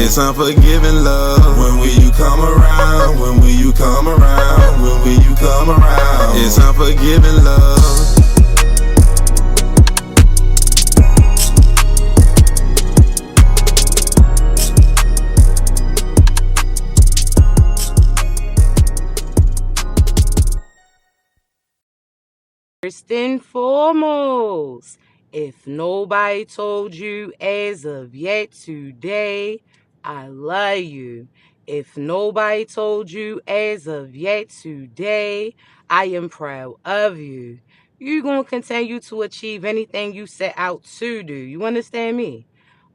It's unforgiving love. When will you come around? When will you come around? When will you come around? It's unforgiving love. First and foremost, if nobody told you as of yet today, I love you. If nobody told you as of yet today, I am proud of you. You're going to continue to achieve anything you set out to do. You understand me?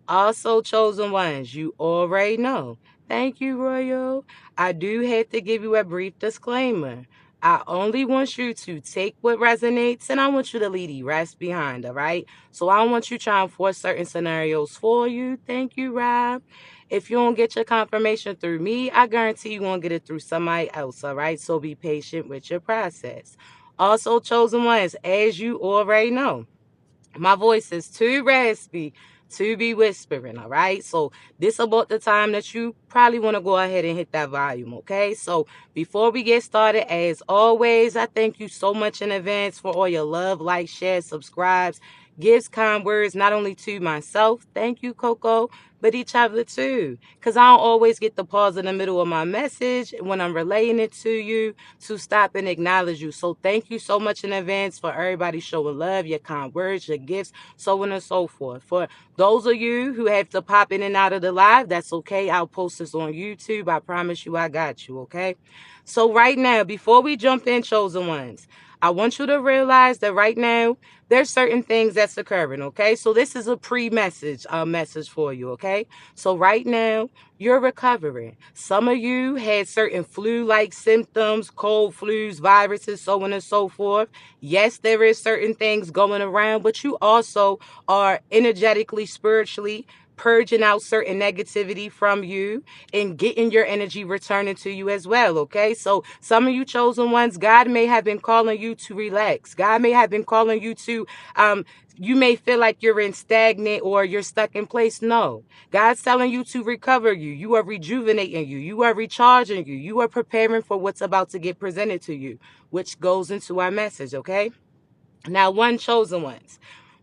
Also, chosen ones, you already know. Thank you, Royal. I do have to give you a brief disclaimer. I only want you to take what resonates and I want you to leave the rest behind, all right? So I don't want you trying to force certain scenarios for you. Thank you, Rob. If you don't get your confirmation through me, I guarantee you won't get it through somebody else, all right? So be patient with your process. Also, chosen ones, as you already know, my voice is too raspy to be whispering, all right? So this about the time that you probably want to go ahead and hit that volume, okay? So before we get started, as always, I thank you so much in advance for all your love, likes, shares, subscribes, gives, kind words, not only to myself, thank you, Coco, but each other too. Because I don't always get the pause in the middle of my message when I'm relaying it to you to stop and acknowledge you. So thank you so much in advance for everybody showing love, your kind words, your gifts, so on and so forth. For those of you who have to pop in and out of the live, that's okay. I'll post this on YouTube. I promise you I got you, okay? So right now, before we jump in, chosen ones, I want you to realize that right now, there's certain things that's occurring, okay? So this is a pre-message, message for you, okay? So right now, you're recovering. Some of you had certain flu-like symptoms, cold flus, viruses, so on and so forth. Yes, there is certain things going around, but you also are energetically, spiritually purging out certain negativity from you and getting your energy returning to you as well, okay? So some of you chosen ones, God may have been calling you to relax. God may have been calling you to, you may feel like you're in stagnant or you're stuck in place. No, God's telling you to recover you. You are rejuvenating you. You are recharging you. You are preparing for what's about to get presented to you, which goes into our message, okay? Now, one chosen ones.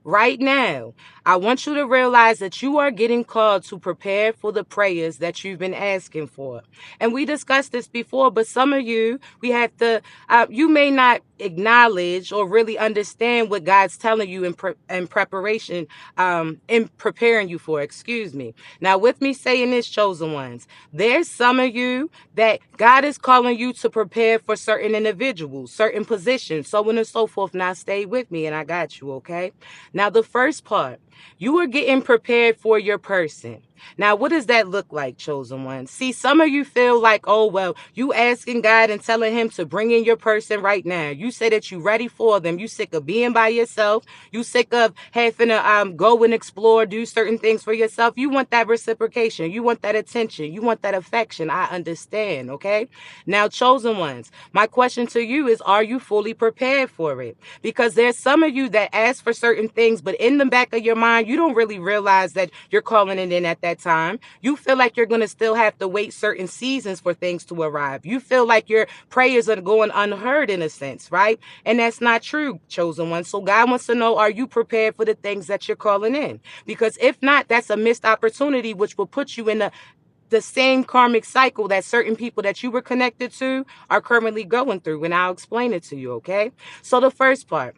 Right now, I want you to realize that you are getting called to prepare for the prayers that you've been asking for. And we discussed this before, but some of you, we have to, you may not acknowledge or really understand what God's telling you in preparation, in preparing you for, excuse me. Now, with me saying this, chosen ones, there's some of you that God is calling you to prepare for certain individuals, certain positions, so on and so forth. Now, stay with me and I got you, okay? Now, the first part, you are getting prepared for your person. Now, what does that look like, chosen ones? See, some of you feel like, oh, well, you asking God and telling him to bring in your person right now. You say that you're ready for them. You sick of being by yourself. You sick of having to go and explore, do certain things for yourself. You want that reciprocation. You want that attention. You want that affection. I understand, okay? Now, chosen ones, my question to you is, are you fully prepared for it? Because there's some of you that ask for certain things, but in the back of your mind, you don't really realize that you're calling it in at that time. You feel like you're going to still have to wait certain seasons for things to arrive. You feel like your prayers are going unheard in a sense, right? And that's not true, chosen one. So God wants to know, are you prepared for the things that you're calling in? Because if not, that's a missed opportunity, which will put you in the same karmic cycle that certain people that you were connected to are currently going through. And I'll explain it to you, okay? So the first part,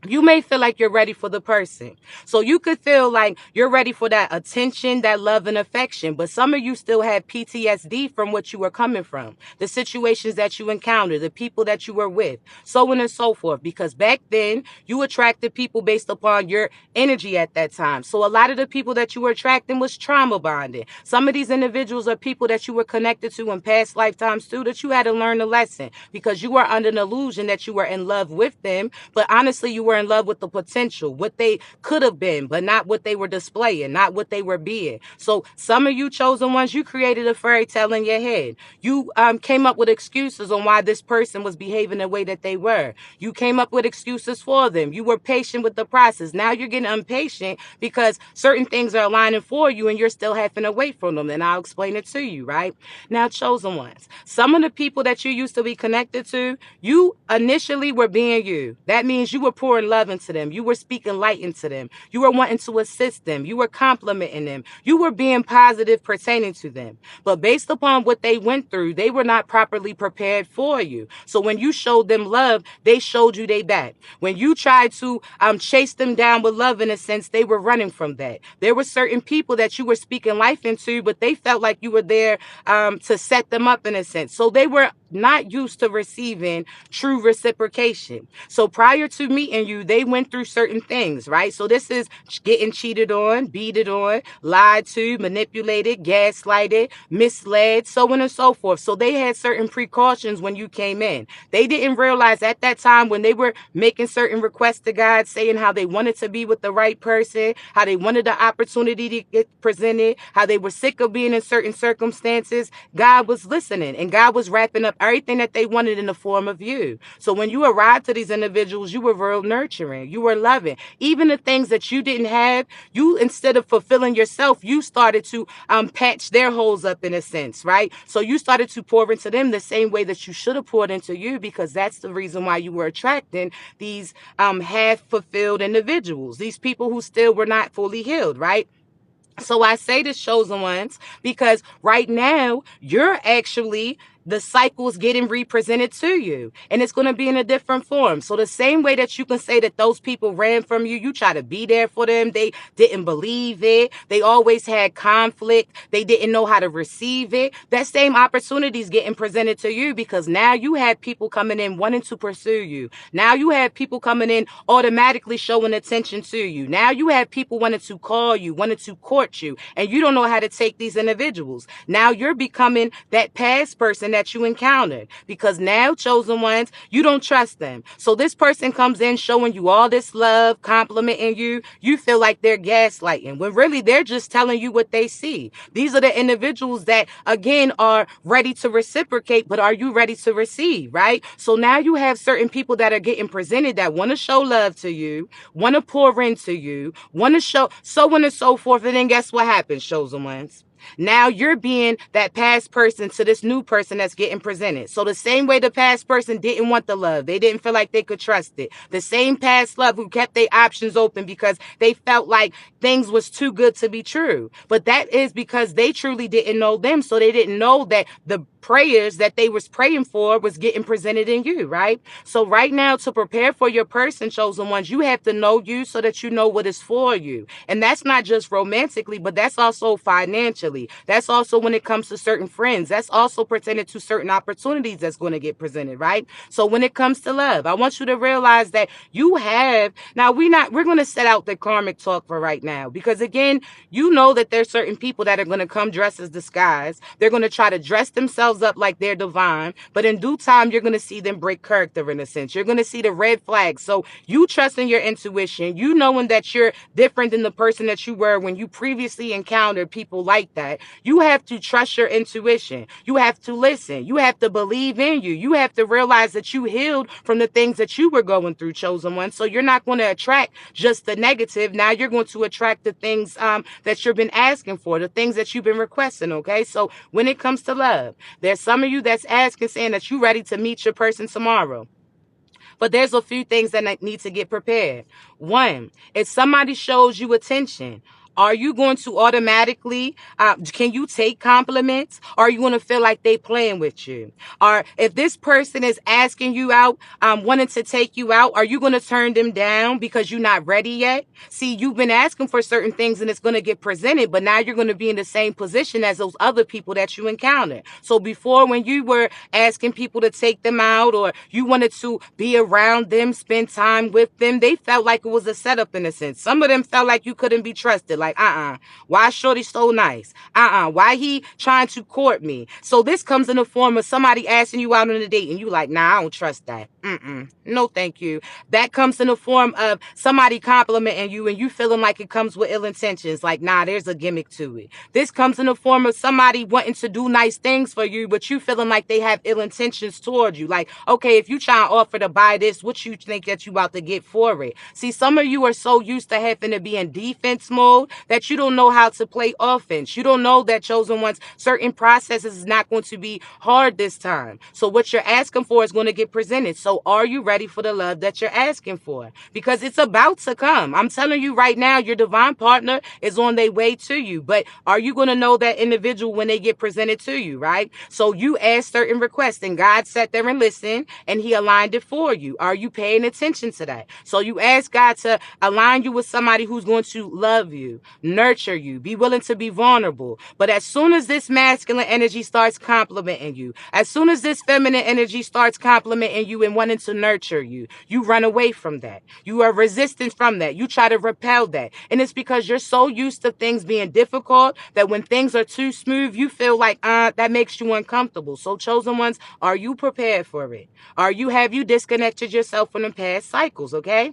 you may feel like you're ready for the person. So you could feel like you're ready for that attention, that love and affection. But some of you still have PTSD from what you were coming from, the situations that you encountered, the people that you were with, so on and so forth. Because back then you attracted people based upon your energy at that time. So a lot of the people that you were attracting was trauma bonded. Some of these individuals are people that you were connected to in past lifetimes too, that you had to learn a lesson because you were under an illusion that you were in love with them. But honestly, you were in love with the potential, what they could have been, but not what they were displaying, not what they were being. So some of you chosen ones, you created a fairy tale in your head. You came up with excuses on why this person was behaving the way that they were. You came up with excuses for them. You were patient with the process. Now you're getting impatient because certain things are aligning for you and you're still having to wait for them. And I'll explain it to you, right? Now, chosen ones, some of the people that you used to be connected to, you initially were being you. That means you were pouring love into them. You were speaking light into them. You were wanting to assist them. You were complimenting them. You were being positive pertaining to them. But based upon what they went through, they were not properly prepared for you. So when you showed them love, they showed you they back. When you tried to chase them down with love, in a sense, they were running from that. There were certain people that you were speaking life into, but they felt like you were there to set them up, in a sense. So they were not used to receiving true reciprocation. So prior to meeting you, they went through certain things, right? So this is getting cheated on, beaten on, lied to, manipulated, gaslighted, misled, so on and so forth. So they had certain precautions when you came in. They didn't realize at that time when they were making certain requests to God, saying how they wanted to be with the right person, how they wanted the opportunity to get presented, how they were sick of being in certain circumstances. God was listening and God was wrapping up everything that they wanted in the form of you. So when you arrived to these individuals, you were real nurturing, you were loving. Even the things that you didn't have, you, instead of fulfilling yourself, you started to patch their holes up, in a sense, right? So you started to pour into them the same way that you should have poured into you, because that's the reason why you were attracting these half-fulfilled individuals, these people who still were not fully healed, right? So I say this, chosen ones, because right now you're actually, the cycle's getting represented to you, and it's going to be in a different form. So the same way that you can say that those people ran from you, you try to be there for them. They didn't believe it. They always had conflict. They didn't know how to receive it. That same opportunity is getting presented to you, because now you have people coming in wanting to pursue you. Now you have people coming in automatically showing attention to you. Now you have people wanting to call you, wanting to court you, and you don't know how to take these individuals. Now you're becoming that past person that you encountered, because now, chosen ones, you don't trust them. So this person comes in showing you all this love, complimenting you. You feel like they're gaslighting, when really they're just telling you what they see. These are the individuals that, again, are ready to reciprocate, but are you ready to receive, right? So now you have certain people that are getting presented that want to show love to you, want to pour into you, want to show so on and so forth. And then guess what happens, chosen ones? Now you're being that past person to this new person that's getting presented. So the same way the past person didn't want the love, they didn't feel like they could trust it. The same past love who kept their options open because they felt like things was too good to be true. But that is because they truly didn't know them. So they didn't know that the prayers that they was praying for was getting presented in you, right? So right now, to prepare for your person, chosen ones, you have to know you so that you know what is for you. And that's not just romantically, but that's also financially. That's also when it comes to certain friends. That's also pertaining to certain opportunities that's going to get presented, right? So when it comes to love, I want you to realize that you have, now we're going to set out the karmic talk for right now, because again, you know that there's certain people that are going to come dressed as disguise. They're going to try to dress themselves up like they're divine, but in due time, you're going to see them break character, in a sense. You're going to see the red flags. So you trusting your intuition, you knowing that you're different than the person that you were when you previously encountered people like that. You have to trust your intuition. You have to listen. You have to believe in you. You have to realize that you healed from the things that you were going through, chosen one. So you're not going to attract just the negative. Now you're going to attract the things that you've been asking for, the things that you've been requesting, okay? So when it comes to love, there's some of you that's asking, saying that you're ready to meet your person tomorrow. But there's a few things that need to get prepared. One, if somebody shows you attention, are you going to automatically, can you take compliments? Or are you going to feel like they playing with you? Or if this person is asking you out, wanting to take you out, are you going to turn them down because you're not ready yet? See, you've been asking for certain things and it's going to get presented, but now you're going to be in the same position as those other people that you encountered. So before, when you were asking people to take them out, or you wanted to be around them, spend time with them, they felt like it was a setup, in a sense. Some of them felt like you couldn't be trusted. like, why shorty so nice? Why he trying to court me? So this comes in the form of somebody asking you out on a date and you like, nah, I don't trust that. No, thank you. That comes in the form of somebody complimenting you and you feeling like it comes with ill intentions. Like, nah, there's a gimmick to it. This comes in the form of somebody wanting to do nice things for you, but you feeling like they have ill intentions toward you. Like, okay, if you try and offer to buy this, what you think that you about to get for it? See, some of you are so used to having to be in defense mode that you don't know how to play offense. You don't know that, chosen ones, certain processes is not going to be hard this time. So what you're asking for is going to get presented. So are you ready for the love that you're asking for? Because it's about to come. I'm telling you right now, your divine partner is on their way to you. But are you going to know that individual when they get presented to you, right? So you ask certain requests and God sat there and listened and he aligned it for you. Are you paying attention to that? So you ask God to align you with somebody who's going to love you, nurture you, be willing to be vulnerable. But as soon as this masculine energy starts complimenting you, as soon as this feminine energy starts complimenting you and wanting to nurture you, you run away from that. You are resistant from that. You try to repel that. And it's because you're so used to things being difficult that when things are too smooth, you feel like, that makes you uncomfortable. So chosen ones, are you prepared for it? Have you disconnected yourself from the past cycles? Okay.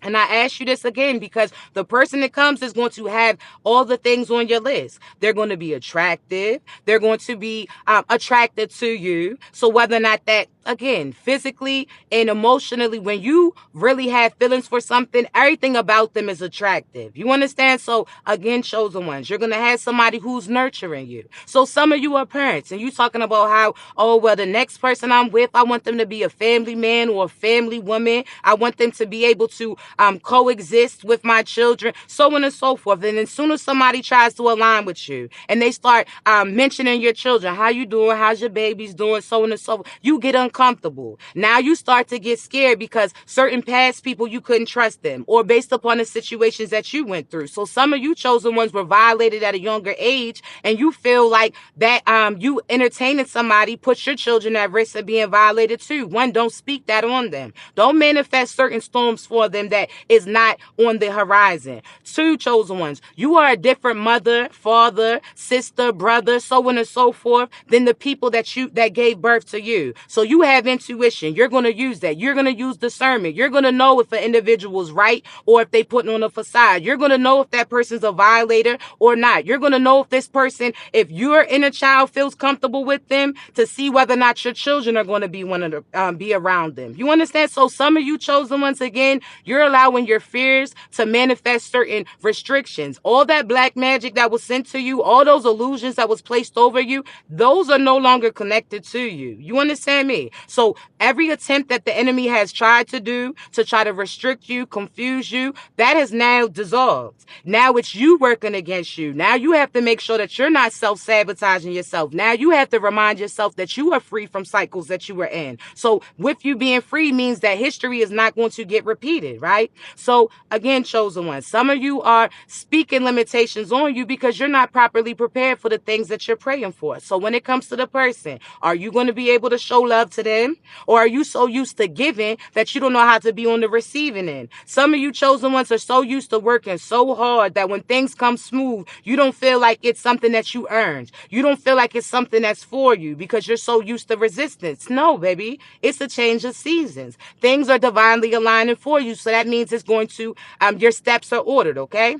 And I ask you this again because the person that comes is going to have all the things on your list. They're going to be attractive. They're going to be attracted to you. So whether or not that, again, physically and emotionally, when you really have feelings for something, everything about them is attractive. You understand? So again, chosen ones, you're going to have somebody who's nurturing you. So some of you are parents and you talking about how, oh, well, the next person I'm with, I want them to be a family man or a family woman. I want them to be able to coexist with my children, so on and so forth. And as soon as somebody tries to align with you and they start mentioning your children, how you doing, how's your babies doing, so on and so forth, you get uncomfortable. Now you start to get scared because certain past people, you couldn't trust them or based upon the situations that you went through. So some of you chosen ones were violated at a younger age and you feel like that you entertaining somebody puts your children at risk of being violated too. One, don't speak that on them. Don't manifest certain storms for them that is not on the horizon. Two, chosen ones, you are a different mother, father, sister, brother, so on and so forth than the people that gave birth to you. So you have intuition. You're going to use that. You're going to use discernment. You're going to know if an individual is right or if they putting on a facade. You're going to know if that person's a violator or not. You're going to know if this person, if your inner child feels comfortable with them, to see whether or not your children are going to be one of the be around them. You understand? So some of you chosen ones, again, you're allowing your fears to manifest certain restrictions. All that black magic that was sent to you, all those illusions that was placed over you, those are no longer connected to you. You understand me? So every attempt that the enemy has tried to do to try to restrict you, confuse you, that has now dissolved. Now it's you working against you. Now you have to make sure that you're not self-sabotaging yourself. Now you have to remind yourself that you are free from cycles that you were in. So with you being free means that history is not going to get repeated, right? So again, chosen ones, some of you are speaking limitations on you because you're not properly prepared for the things that you're praying for. So when it comes to the person, are you going to be able to show love to them? Or are you so used to giving that you don't know how to be on the receiving end? Some of you chosen ones are so used to working so hard that when things come smooth, you don't feel like it's something that you earned. You don't feel like it's something that's for you because you're so used to resistance. No, baby, it's a change of seasons. Things are divinely aligning for you. So that means it's going to, your steps are ordered, okay?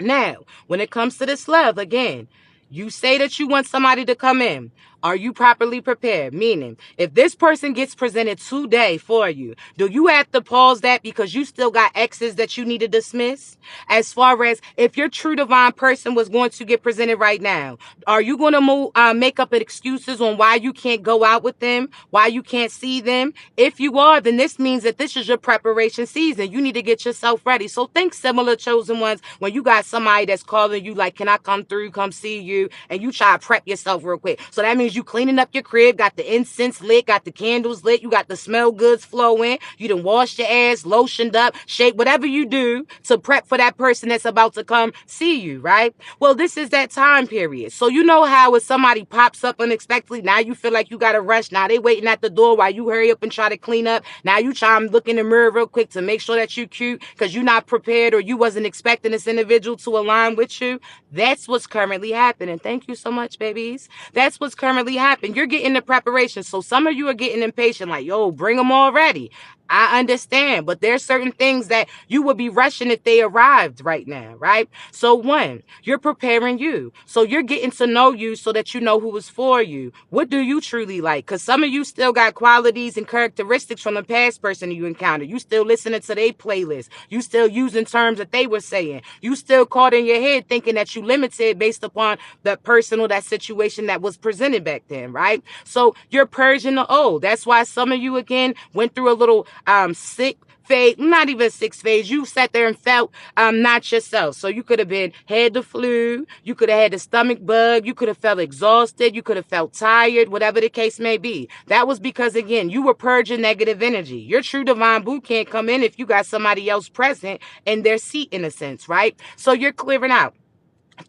Now, when it comes to this love, again, you say that you want somebody to come in. Are you properly prepared? Meaning, if this person gets presented today for you, do you have to pause that because you still got exes that you need to dismiss? As far as if your true divine person was going to get presented right now, are you going to make up excuses on why you can't go out with them, why you can't see them? If you are, then this means that this is your preparation season. You need to get yourself ready. So think similar, chosen ones, when you got somebody that's calling you like, can I come through, come see you? And you try to prep yourself real quick. So that means as you cleaning up your crib, got the incense lit, got the candles lit, you got the smell goods flowing, you done washed your ass, lotioned up, shaped, whatever you do to prep for that person that's about to come see you, right? Well, this is that time period. So you know how if somebody pops up unexpectedly, now you feel like you got to rush. Now they waiting at the door while you hurry up and try to clean up. Now you try to look in the mirror real quick to make sure that you cute because you're not prepared or you wasn't expecting this individual to align with you. That's what's currently happening. Thank you so much, babies. That's what's currently happening. You're getting the preparation. So some of you are getting impatient, like, yo, bring them already. I understand, but there's certain things that you would be rushing if they arrived right now, right? So one, you're preparing you. So you're getting to know you so that you know who is for you. What do you truly like? Because some of you still got qualities and characteristics from the past person you encountered. You still listening to their playlist. You still using terms that they were saying. You still caught in your head thinking that you limited based upon that person or that situation that was presented back then, right? So you're purging the old. That's why some of you, again, went through a little sick phase, not even 6 phase. You sat there and felt not yourself. So you could have had the flu, you could have had the stomach bug, you could have felt exhausted, you could have felt tired, whatever the case may be. That was because, again, you were purging negative energy. Your true divine boo can't come in if you got somebody else present in their seat, in a sense, right? So you're clearing out.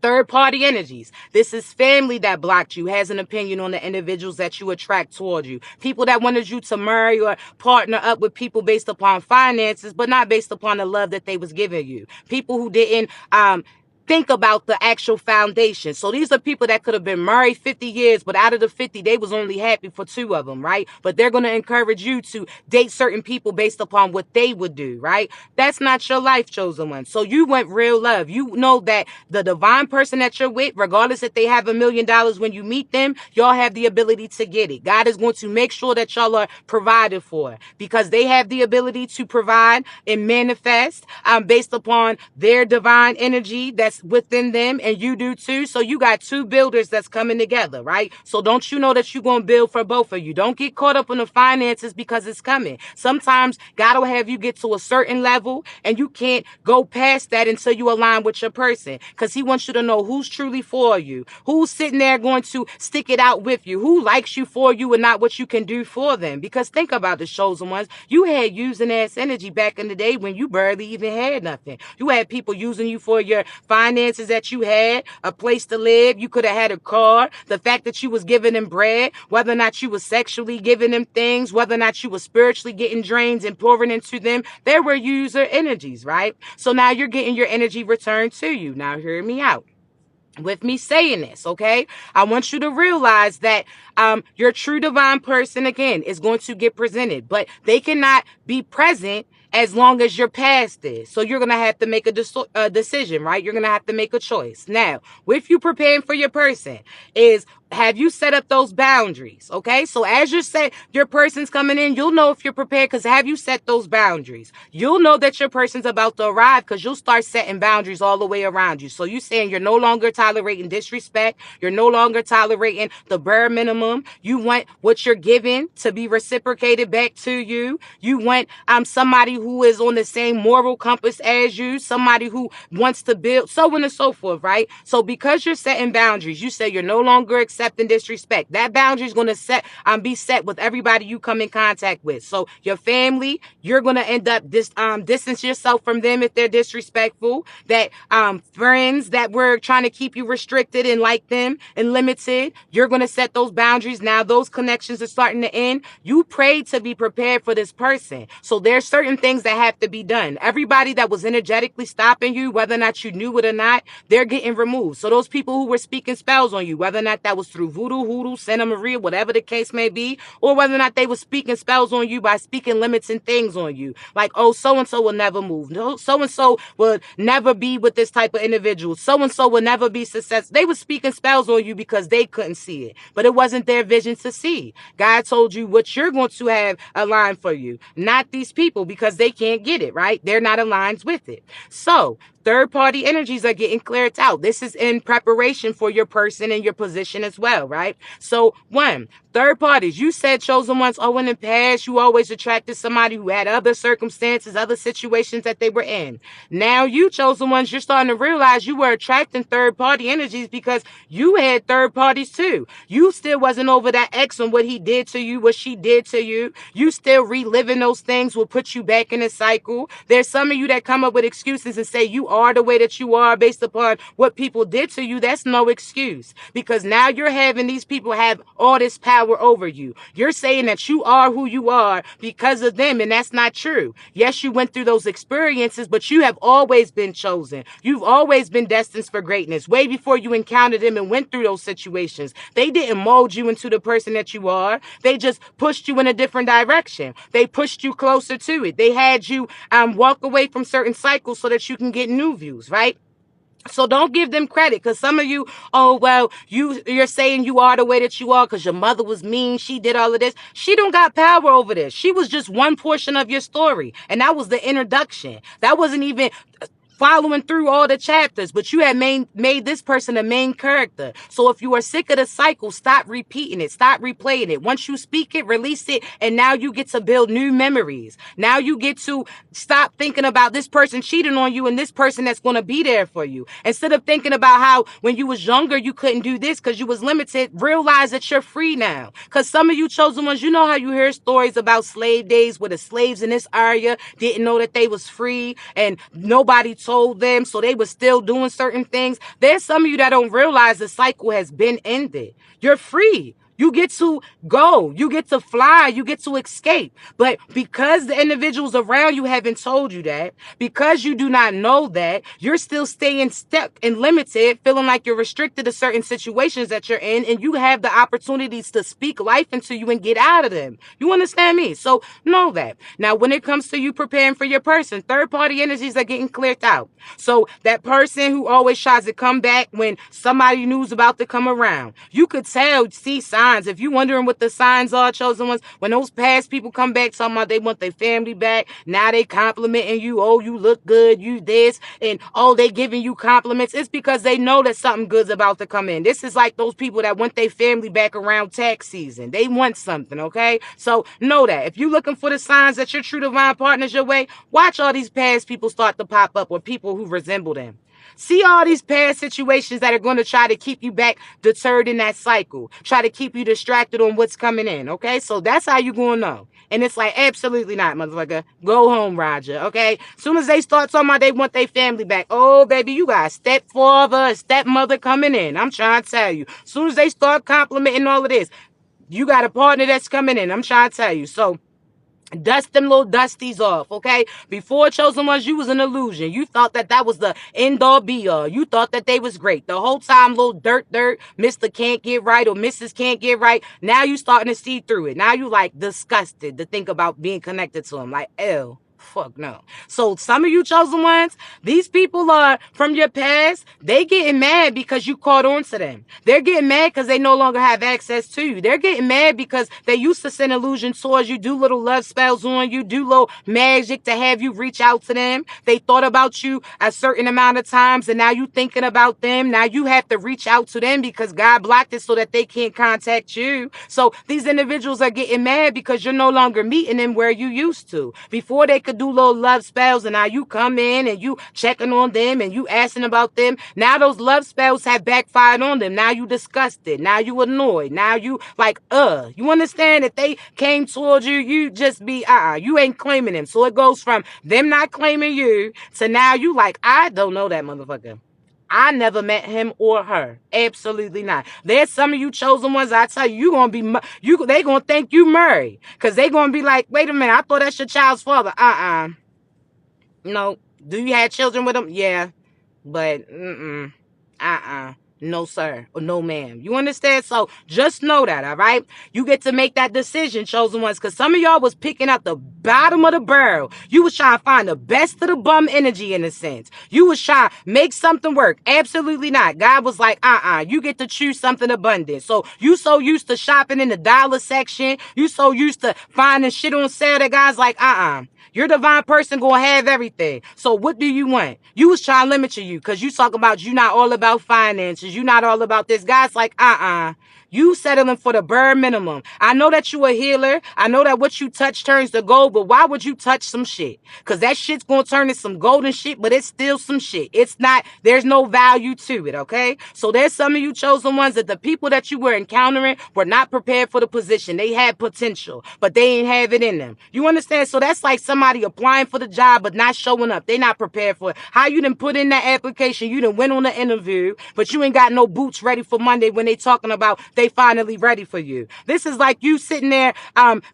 Third-party energies. This is family that blocked you, has an opinion on the individuals that you attract toward you. People that wanted you to marry or partner up with people based upon finances, but not based upon the love that they was giving you. People who didn't think about the actual foundation. So these are people that could have been married 50 years, but out of the 50, they was only happy for 2 of them, right? But they're going to encourage you to date certain people based upon what they would do, right? That's not your life, chosen one. So you went real love. You know that the divine person that you're with, regardless if they have $1 million when you meet them, y'all have the ability to get it. God is going to make sure that y'all are provided for because they have the ability to provide and manifest based upon their divine energy that's within them, and you do too. So you got 2 builders that's coming together, right? So don't you know that you're going to build for both of you? Don't get caught up in the finances because it's coming. Sometimes God will have you get to a certain level and you can't go past that until you align with your person, because he wants you to know who's truly for you, who's sitting there going to stick it out with you, who likes you for you and not what you can do for them. Because think about the chosen ones. You had using ass energy back in the day when you barely even had nothing. You had people using you for your finances that you had, a place to live. You could have had a car. The fact that you was giving them bread, whether or not you was sexually giving them things, whether or not you was spiritually getting drains and pouring into them, there were user energies, right? So now you're getting your energy returned to you. Now hear me out with me saying this, okay? I want you to realize that your true divine person, again, is going to get presented, but they cannot be present as long as you're past this. So you're going to have to make a decision, right? You're going to have to make a choice. Now, with you preparing for your person is, have you set up those boundaries? Okay. So as your person's coming in, you'll know if you're prepared because have you set those boundaries? You'll know that your person's about to arrive because you'll start setting boundaries all the way around you. So you saying you're no longer tolerating disrespect. You're no longer tolerating the bare minimum. You want what you're giving to be reciprocated back to you. You want somebody who is on the same moral compass as you, somebody who wants to build, so on and so forth, right? So because you're setting boundaries, you say you're no longer accepting disrespect. That boundary is going to be set with everybody you come in contact with. So your family, you're going to end up distance yourself from them if they're disrespectful. That friends that were trying to keep you restricted and like them and limited, you're going to set those boundaries. Now those connections are starting to end. You prayed to be prepared for this person. So there's certain things that have to be done. Everybody that was energetically stopping you, whether or not you knew it or not, they're getting removed. So those people who were speaking spells on you, whether or not that was through voodoo, hoodoo, Santa Maria, whatever the case may be, or whether or not they were speaking spells on you by speaking limiting things on you. Like, oh, so-and-so will never move. No, so-and-so will never be with this type of individual. So-and-so will never be successful. They were speaking spells on you because they couldn't see it, but it wasn't their vision to see. God told you what you're going to have aligned for you, not these people, because they can't get it, right? They're not aligned with it. So third-party energies are getting cleared out. This is in preparation for your person and your position as well, right? So, one, third parties. You said chosen ones, oh, in the past, you always attracted somebody who had other circumstances, other situations that they were in. Now, you chosen ones, you're starting to realize you were attracting third-party energies because you had third parties too. You still wasn't over that ex and what he did to you, what she did to you. You still reliving those things will put you back in a cycle. There's some of you that come up with excuses and say you are the way that you are based upon what people did to you. That's no excuse, because now you're having these people have all this power over you. You're saying that you are who you are because of them, and that's not true. Yes, you went through those experiences, but you have always been chosen. You've always been destined for greatness way before you encountered them and went through those situations. They didn't mold you into the person that you are. They just pushed you in a different direction. They pushed you closer to it. They had you walk away from certain cycles so that you can get new views, right? So don't give them credit, because some of you, oh, well, you're saying you are the way that you are because your mother was mean. She did all of this. She don't got power over this. She was just one portion of your story. And that was the introduction. That wasn't even following through all the chapters, but you had made this person a main character. So if you are sick of the cycle, stop repeating it, stop replaying it. Once you speak it, release it, and now you get to build new memories. Now you get to stop thinking about this person cheating on you and this person that's going to be there for you. Instead of thinking about how when you was younger you couldn't do this because you was limited, realize that you're free now. Because some of you chosen ones, you know how you hear stories about slave days where the slaves in this area didn't know that they was free and nobody told them, so they were still doing certain things. There's some of you that don't realize the cycle has been ended. You're free. You get to go. You get to fly. You get to escape. But because the individuals around you haven't told you that, because you do not know that, you're still staying stuck and limited, feeling like you're restricted to certain situations that you're in, and you have the opportunities to speak life into you and get out of them. You understand me? So know that. Now, when it comes to you preparing for your person, third-party energies are getting cleared out. So that person who always tries to come back when somebody new's about to come around, you could tell, see signs. If you're wondering what the signs are, chosen ones, when those past people come back talking about they want their family back, now they complimenting you, oh, you look good, you this, and oh, they giving you compliments, it's because they know that something good's about to come in. This is like those people that want their family back around tax season. They want something, okay? So know that. If you're looking for the signs that your true divine partner's your way, watch all these past people start to pop up, or people who resemble them. See all these past situations that are going to try to keep you back deterred in that cycle. Try to keep you distracted on what's coming in, okay? So that's how you're going to know. And it's like, absolutely not, motherfucker. Go home, Roger, okay? Soon as they start talking about they want their family back, oh, baby, you got a stepfather, a stepmother coming in. I'm trying to tell you. Soon as they start complimenting all of this, you got a partner that's coming in. I'm trying to tell you. So dust them little dusties off, okay? Before chosen ones, you was an illusion. You thought that that was the end all be all. You thought that they was great. The whole time, little dirt, Mr. can't get right or Mrs. can't get right. Now you starting to see through it. Now you like disgusted to think about being connected to them. Like, ew. Fuck no. So some of you chosen ones, these people are from your past. They getting mad because you caught on to them. They're getting mad because they no longer have access to you. They're getting mad because they used to send illusions towards you, do little love spells on you, do little magic to have you reach out to them. They thought about you a certain amount of times, and now you thinking about them. Now you have to reach out to them because God blocked it so that they can't contact you. So these individuals are getting mad because you're no longer meeting them where you used to. Before they could do little love spells, and now you come in and you checking on them and you asking about them. Now those love spells have backfired on them. Now you disgusted. Now you annoyed. Now you like, you understand? If they came towards you, you just be, you ain't claiming them. So it goes from them not claiming you to now you like, I don't know that motherfucker. I never met him or her. Absolutely not. There's some of you chosen ones, I tell you, they going to think you married. Because they going to be like, wait a minute, I thought that's your child's father. No. Do you have children with him? Yeah. But, no, sir. Or no, ma'am. You understand? So just know that, all right? You get to make that decision, chosen ones, because some of y'all was picking up the bottom of the barrel. You was trying to find the best of the bum energy, in a sense. You was trying to make something work. Absolutely not. God was like, you get to choose something abundant. So you so used to shopping in the dollar section. You so used to finding shit on sale that God's like, Your divine person gonna have everything. So what do you want? You was trying to limit you because you talk about you not all about finances. You not all about this. God's like, you settling for the bare minimum. I know that you a healer. I know that what you touch turns to gold, but why would you touch some shit? Because that shit's going to turn to some golden shit, but it's still some shit. It's not, there's no value to it, okay? So there's some of you chosen ones that the people that you were encountering were not prepared for the position. They had potential, but they ain't have it in them. You understand? So that's like somebody applying for the job, but not showing up. They not prepared for it. How you done put in that application, you done went on the interview, but you ain't got no boots ready for Monday when they talking about they finally ready for you. This is like you sitting there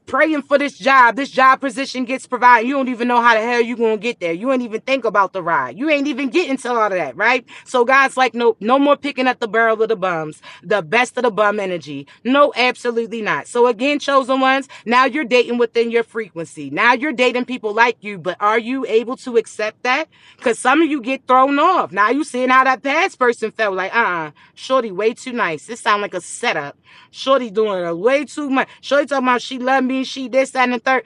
praying for this job position gets provided. You don't even know how the hell you gonna get there. You ain't even think about the ride. You ain't even getting to all of that, right? So God's like, no more picking up the barrel of the bums, the best of the bum energy. No, absolutely not. So again, chosen ones, now you're dating within your frequency. Now you're dating people like you, but are you able to accept that? Because some of you get thrown off. Now you seeing how that past person felt like, shorty way too nice. This sound like a setup. Shorty doing it way too much. Shorty talking about she love me, she this, that, and the third.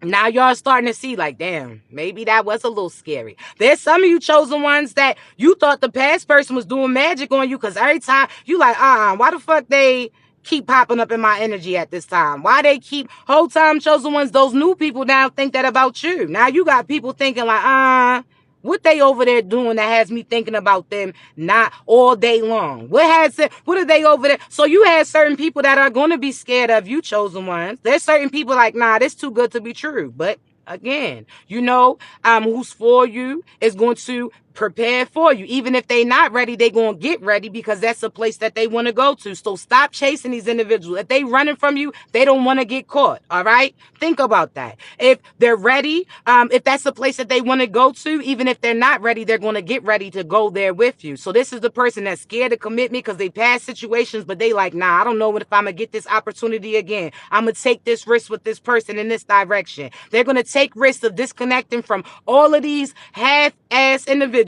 Now y'all starting to see like, damn, maybe that was a little scary. There's some of you chosen ones that you thought the past person was doing magic on you because every time you like, why the fuck they keep popping up in my energy at this time? Why they keep whole time chosen ones, those new people now think that about you. Now you got people thinking like, what they over there doing that has me thinking about them not all day long? What are they over there? So you have certain people that are going to be scared of you, chosen ones. There's certain people like, nah, this too good to be true. But again, who's for you is going to prepare for you. Even if they not ready, they going to get ready because that's a place that they want to go to. So stop chasing these individuals. If they running from you, they don't want to get caught. All right. Think about that. If they're ready, if that's a place that they want to go to, even if they're not ready, they're going to get ready to go there with you. So this is the person that's scared to commit me because they past situations, but they like, nah, I don't know if I'm going to get this opportunity again. I'm going to take this risk with this person in this direction. They're going to take risks of disconnecting from all of these half-ass individuals,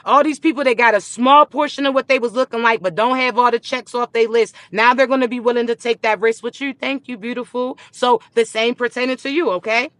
all these people that got a small portion of what they was looking like, but don't have all the checks off their list. Now they're going to be willing to take that risk with you. Thank you, beautiful. So the same pertaining to you, okay?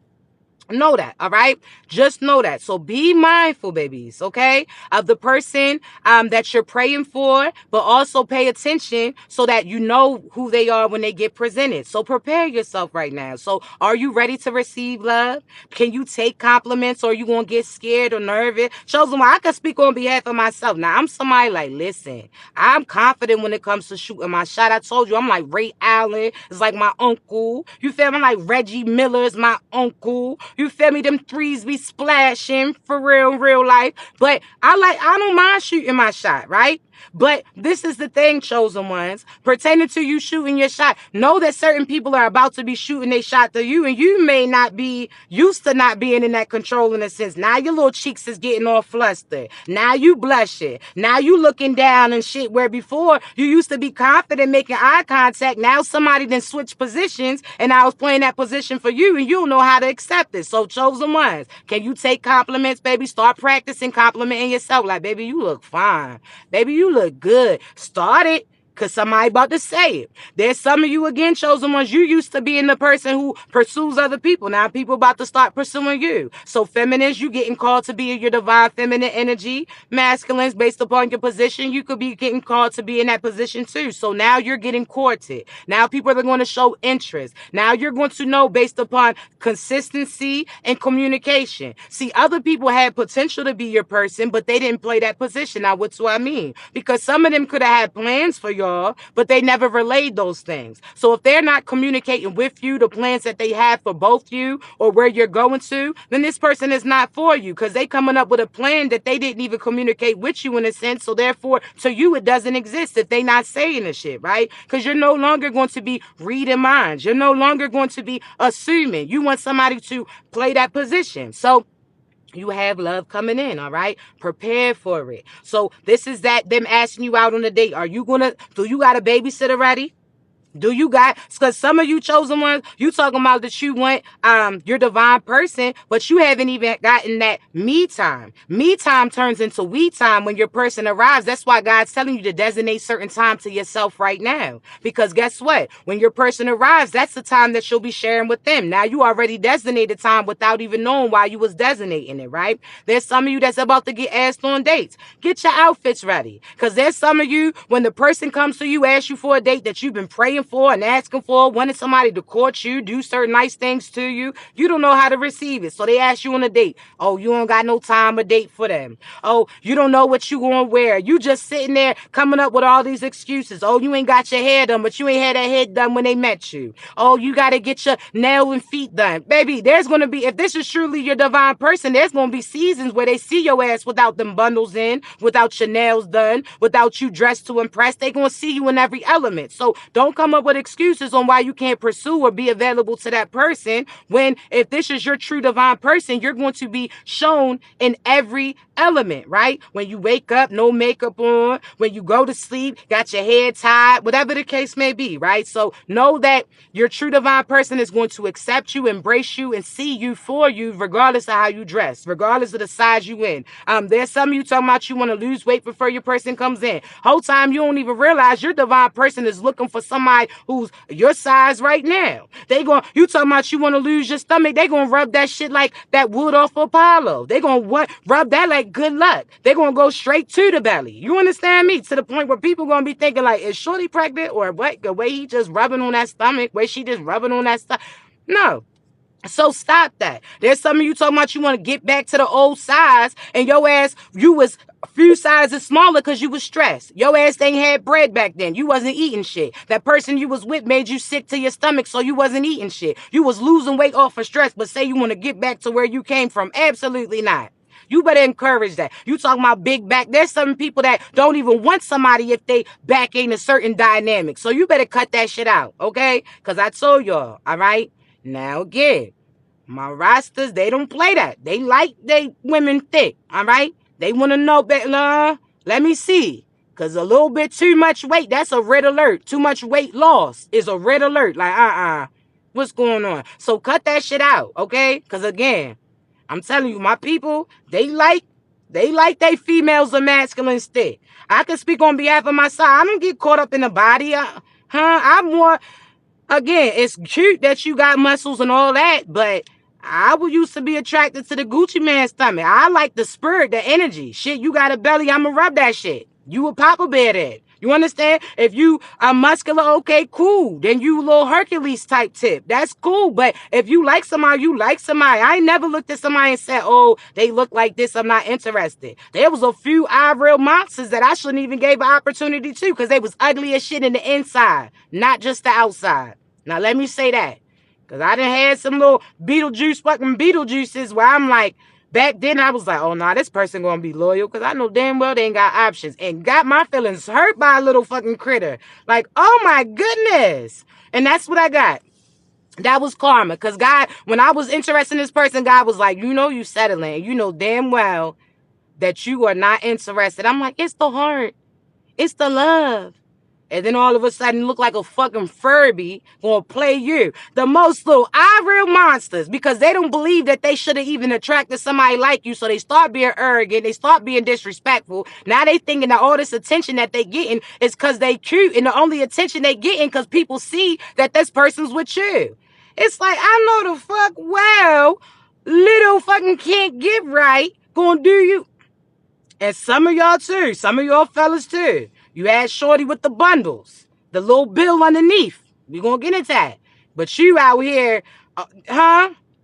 Know that, all right? Just know that. So be mindful, babies, okay, of the person that you're praying for, but also pay attention so that you know who they are when they get presented. So prepare yourself right now. So are you ready to receive love? Can you take compliments, or are you going to get scared or nervous? Chosen one, I can speak on behalf of myself. Now, I'm somebody like, listen, I'm confident when it comes to shooting my shot. I told you, I'm like Ray Allen. It's like my uncle. You feel me? I'm like Reggie Miller is my uncle. You feel me? Them threes be splashing for real in real life. But I don't mind shooting my shot, right? But this is the thing, chosen ones, pertaining to you shooting your shot. Know that certain people are about to be shooting their shot to you, and you may not be used to not being in that control in a sense. Now your little cheeks is getting all flustered. Now you blushing. Now you looking down and shit, where before you used to be confident making eye contact. Now somebody then switched positions, and I was playing that position for you, and you don't know how to accept it. So chosen ones, can you take compliments, baby? Start practicing complimenting yourself. Like, baby, you look fine. Baby, you look good. Start it. Because somebody about to say it. There's some of you, again, chosen ones, you used to being the person who pursues other people. Now people about to start pursuing you. So feminines, you getting called to be in your divine feminine energy. Masculines, based upon your position, you could be getting called to be in that position too. So now you're getting courted. Now people are going to show interest. Now you're going to know based upon consistency and communication. See, other people had potential to be your person, but they didn't play that position. Now, what do I mean? Because some of them could have had plans for you, but they never relayed those things. So if they're not communicating with you the plans that they have for both you or where you're going to, then this person is not for you, because they coming up with a plan that they didn't even communicate with you in a sense. So therefore, to you, it doesn't exist if they not saying the shit, right? Because you're no longer going to be reading minds. You're no longer going to be assuming. You want somebody to play that position. So you have love coming in, all right? Prepare for it. So this is that them asking you out on a date. Do you got a babysitter ready? Do you got, because some of you chosen ones, you talking about that you want your divine person, but you haven't even gotten that me time. Me time turns into we time when your person arrives. That's why God's telling you to designate certain time to yourself right now. Because guess what? When your person arrives, that's the time that you'll be sharing with them. Now you already designated time without even knowing why you was designating it, right? There's some of you that's about to get asked on dates. Get your outfits ready. Because there's some of you, when the person comes to you, asks you for a date that you've been praying for and asking for, wanting somebody to court you, do certain nice things to you, you don't know how to receive it. So they ask you on a date. Oh, you don't got no time or date for them. Oh, you don't know what you gonna wear. You just sitting there coming up with all these excuses. Oh, you ain't got your hair done, but you ain't had that head done when they met you. Oh, you got to get your nails and feet done. Baby, there's going to be, if this is truly your divine person, there's going to be seasons where they see your ass without them bundles in, without your nails done, without you dressed to impress. They going to see you in every element. So don't come up with excuses on why you can't pursue or be available to that person, when if this is your true divine person, you're going to be shown in every element, right? When you wake up, no makeup on. When you go to sleep, got your hair tied, whatever the case may be, right? So know that your true divine person is going to accept you, embrace you, and see you for you, regardless of how you dress, regardless of the size you in. There's some of you talking about you want to lose weight before your person comes in. Whole time you don't even realize your divine person is looking for somebody who's your size right now. You talking about you want to lose your stomach, they gonna rub that shit like that wood off Apollo. They gonna rub that like good luck. They gonna go straight to the belly. You understand me? To the point where people gonna be thinking like, is Shorty pregnant or what? The way he just rubbing on that stomach, way she just rubbing on that stuff. No. So stop that. There's some of you talking about you want to get back to the old size, and your ass, you was a few sizes smaller because you was stressed. Your ass ain't had bread back then. You wasn't eating shit. That person you was with made you sick to your stomach, so you wasn't eating shit. You was losing weight off of stress, but say you want to get back to where you came from. Absolutely not. You better encourage that. You talking about big back. There's some people that don't even want somebody if they back ain't a certain dynamic. So you better cut that shit out, okay? Because I told y'all, all right? Now again, my rosters, they don't play that. They like they women thick, all right? They want to know better. Let me see. Because a little bit too much weight, that's a red alert. Too much weight loss is a red alert. Like, what's going on? So cut that shit out, okay? Because again, I'm telling you, my people, they like they females are masculine thick. I can speak on behalf of my side. I don't get caught up in the body. I'm more, again, it's cute that you got muscles and all that, but I would used to be attracted to the Gucci man stomach. I like the spirit, the energy. Shit, you got a belly, I'ma rub that shit. You a Papa Bear that. You understand? If you are muscular, okay, cool. Then you a little Hercules type tip. That's cool. But if you like somebody, you like somebody. I ain't never looked at somebody and said, oh, they look like this, I'm not interested. There was a few real monsters that I shouldn't even gave an opportunity to, because they was ugly as shit in the inside, not just the outside. Now, let me say that. Because I done had some little Beetlejuices where I'm like, back then I was like, oh, nah, this person going to be loyal, because I know damn well they ain't got options. And got my feelings hurt by a little fucking critter. Like, oh my goodness. And that's what I got. That was karma. Because God, when I was interested in this person, God was like, you know you settling. You know damn well that you are not interested. I'm like, it's the heart. It's the love. And then all of a sudden look like a fucking Furby gonna play you. The most little real monsters, because they don't believe that they should have even attracted somebody like you. So they start being arrogant. They start being disrespectful. Now they thinking that all this attention that they getting is because they cute. And the only attention they getting because people see that this person's with you. It's like, I know the fuck well, little fucking can't get right gonna do you. And some of y'all too. Some of y'all fellas too. You had Shorty with the bundles, the little bill underneath. We gonna get into that. But you out here,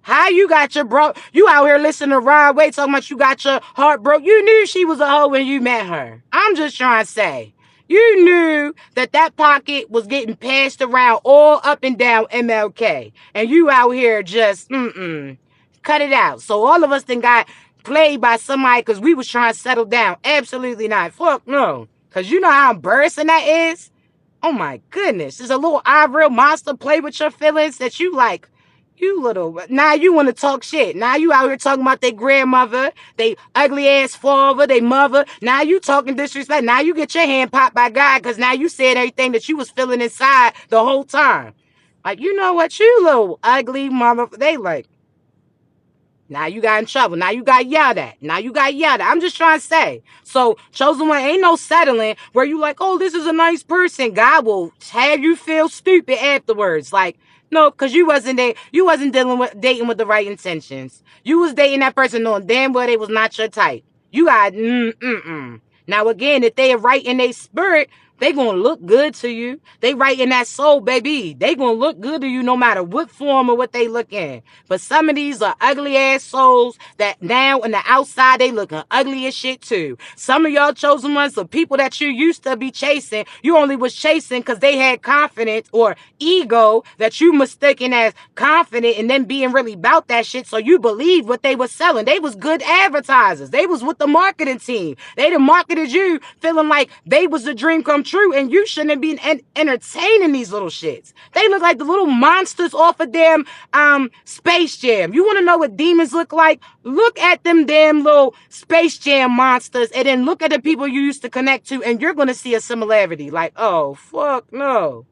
How you got your bro? You out here listening to Rod Wade talking about you got your heart broke. You knew she was a hoe when you met her. I'm just trying to say. You knew that pocket was getting passed around all up and down MLK. And you out here just, cut it out. So all of us then got played by somebody because we was trying to settle down. Absolutely not. Fuck no. Because you know how embarrassing that is? Oh my goodness. There's a little real monster play with your feelings that you like. You little, now you want to talk shit. Now you out here talking about their grandmother, they ugly ass father, they mother. Now you talking disrespect. Now you get your hand popped by God because now you said everything that you was feeling inside the whole time. Like, you know what, you little ugly mother. They like, now you got in trouble. Now you got yelled at. Now you got yelled at. I'm just trying to say. So, chosen one, ain't no settling where you like, oh, this is a nice person. God will have you feel stupid afterwards. Like, no, because you wasn't there. You wasn't dating with the right intentions. You was dating that person knowing damn well they was not your type. You got Now again, if they are right in their spirit, they gonna look good to you. They right in that soul, baby. They gonna look good to you no matter what form or what they look in. But some of these are ugly ass souls that now on the outside they looking ugly as shit too. Some of y'all chosen ones are people that you used to be chasing. You only was chasing because they had confidence or ego that you mistaken as confident and then being really about that shit. So you believe what they was selling. They was good advertisers. They was with the marketing team. They done marketed you feeling like they was the dream come true and you shouldn't have been entertaining these little shits. They look like the little monsters off of damn Space Jam. You want to know what demons look like? Look at them damn little Space Jam monsters and then look at the people you used to connect to and you're going to see a similarity. Like, oh, fuck no.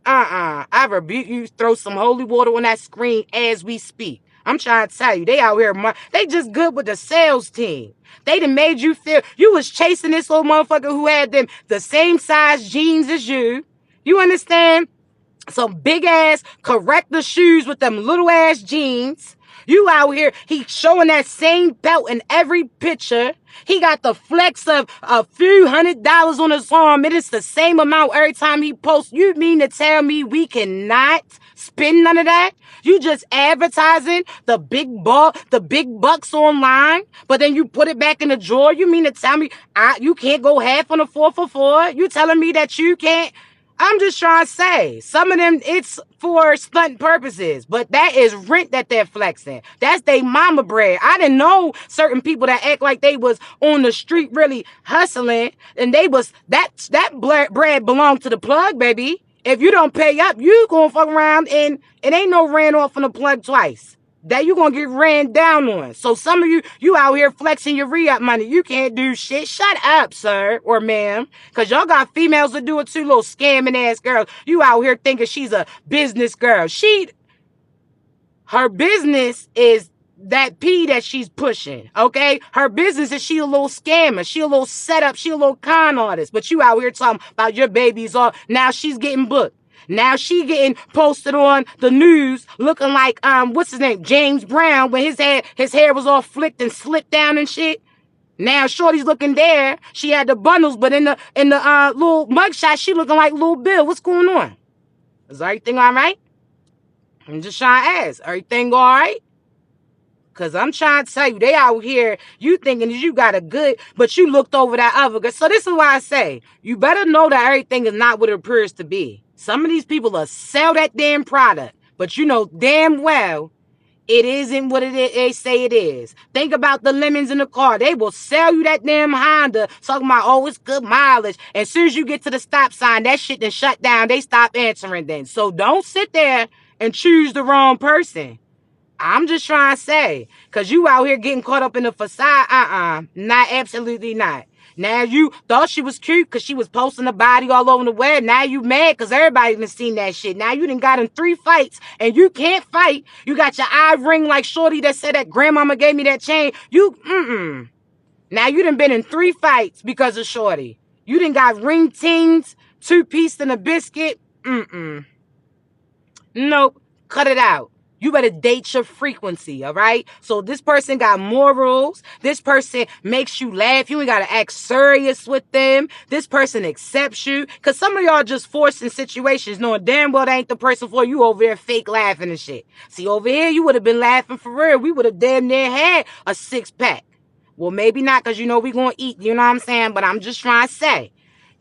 I rebuke you. Throw some holy water on that screen as we speak. I'm trying to tell you, they out here, they just good with the sales team. They done made you feel, you was chasing this little motherfucker who had them the same size jeans as you. You understand? Some big ass corrector shoes with them little ass jeans. You out here, he showing that same belt in every picture. He got the flex of a few $100s on his arm. It is the same amount every time he posts. You mean to tell me we cannot spend none of that? You just advertising the big bucks online, but then you put it back in the drawer. You mean to tell me you can't go half on a 4 for $4? You telling me that you can't? I'm just trying to say, some of them, it's for stunt purposes, but that is rent that they're flexing. That's they mama bread. I didn't know certain people that act like they was on the street really hustling, and they was, that bread belonged to the plug, baby. If you don't pay up, you gonna fuck around and it ain't no ran off on the plug twice. That you gonna get ran down on. So some of you out here flexing your re-up money. You can't do shit. Shut up, sir or ma'am. Because y'all got females that do it too, little scamming ass girls. You out here thinking she's a business girl. Her business is that P that she's pushing, okay? Her business is she a little scammer. She a little setup. She a little con artist. But you out here talking about your babies all. Now she's getting booked. Now she getting posted on the news looking like, what's his name? James Brown, when his hair was all flicked and slicked down and shit. Now Shorty's looking there. She had the bundles, but in the little mugshot, she looking like Lil Bill. What's going on? Is everything all right? I'm just trying to ask. Everything all right? Because I'm trying to tell you, they out here, you thinking that you got a good, but you looked over that other girl. So this is why I say, you better know that everything is not what it appears to be. Some of these people will sell that damn product, but you know damn well it isn't what they say it is. Think about the lemons in the car. They will sell you that damn Honda, talking about, oh, it's good mileage. And as soon as you get to the stop sign, that shit then shut down. They stop answering then. So don't sit there and choose the wrong person. I'm just trying to say, because you out here getting caught up in the facade. Not, absolutely not. Now you thought she was cute because she was posting the body all over the web. Now you mad because everybody done seen that shit. Now you done got in 3 fights and you can't fight. You got your eye ring like Shorty that said that grandmama gave me that chain. Now you done been in 3 fights because of Shorty. You done got ring tings, 2-piece and a biscuit. Nope. Cut it out. You better date your frequency, all right? So this person got morals. This person makes you laugh. You ain't got to act serious with them. This person accepts you. Because some of y'all just forced in situations knowing damn well that ain't the person for you over there fake laughing and shit. See, over here, you would have been laughing for real. We would have damn near had a 6-pack. Well, maybe not because you know we going to eat, you know what I'm saying? But I'm just trying to say.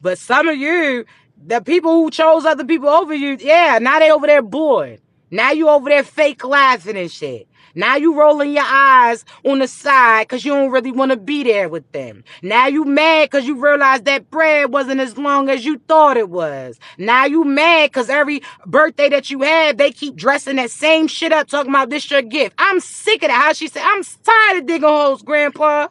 But some of you, the people who chose other people over you, yeah, now they over there bored. Now you over there fake laughing and shit. Now you rolling your eyes on the side because you don't really want to be there with them. Now you mad because you realize that bread wasn't as long as you thought it was. Now you mad because every birthday that you have, they keep dressing that same shit up, talking about this your gift. I'm sick of that. How she said, I'm tired of digging holes, Grandpa.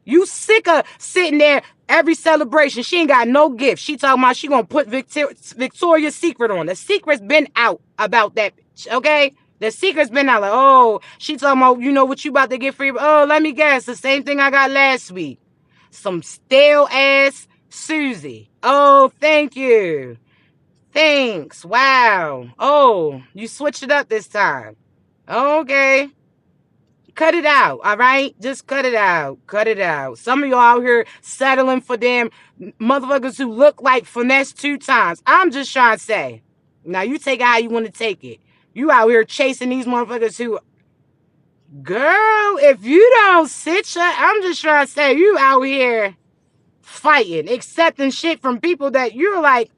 You sick of sitting there every celebration. She ain't got no gift. She talking about she gonna put Victoria's Secret on. The secret's been out about that, okay? The secret's been out. Like, oh, she talking about, you know what you about to get free? Oh, let me guess. The same thing I got last week. Some stale ass Susie. Oh, thank you. Thanks. Wow. Oh, you switched it up this time. Okay. Cut it out, all right? Just cut it out. Cut it out. Some of y'all out here settling for damn motherfuckers who look like finesse 2 times. I'm just trying to say. Now, you take it how you want to take it. You out here chasing these motherfuckers who... Girl, if you don't sit your... I'm just trying to say, you out here fighting, accepting shit from people that you're like,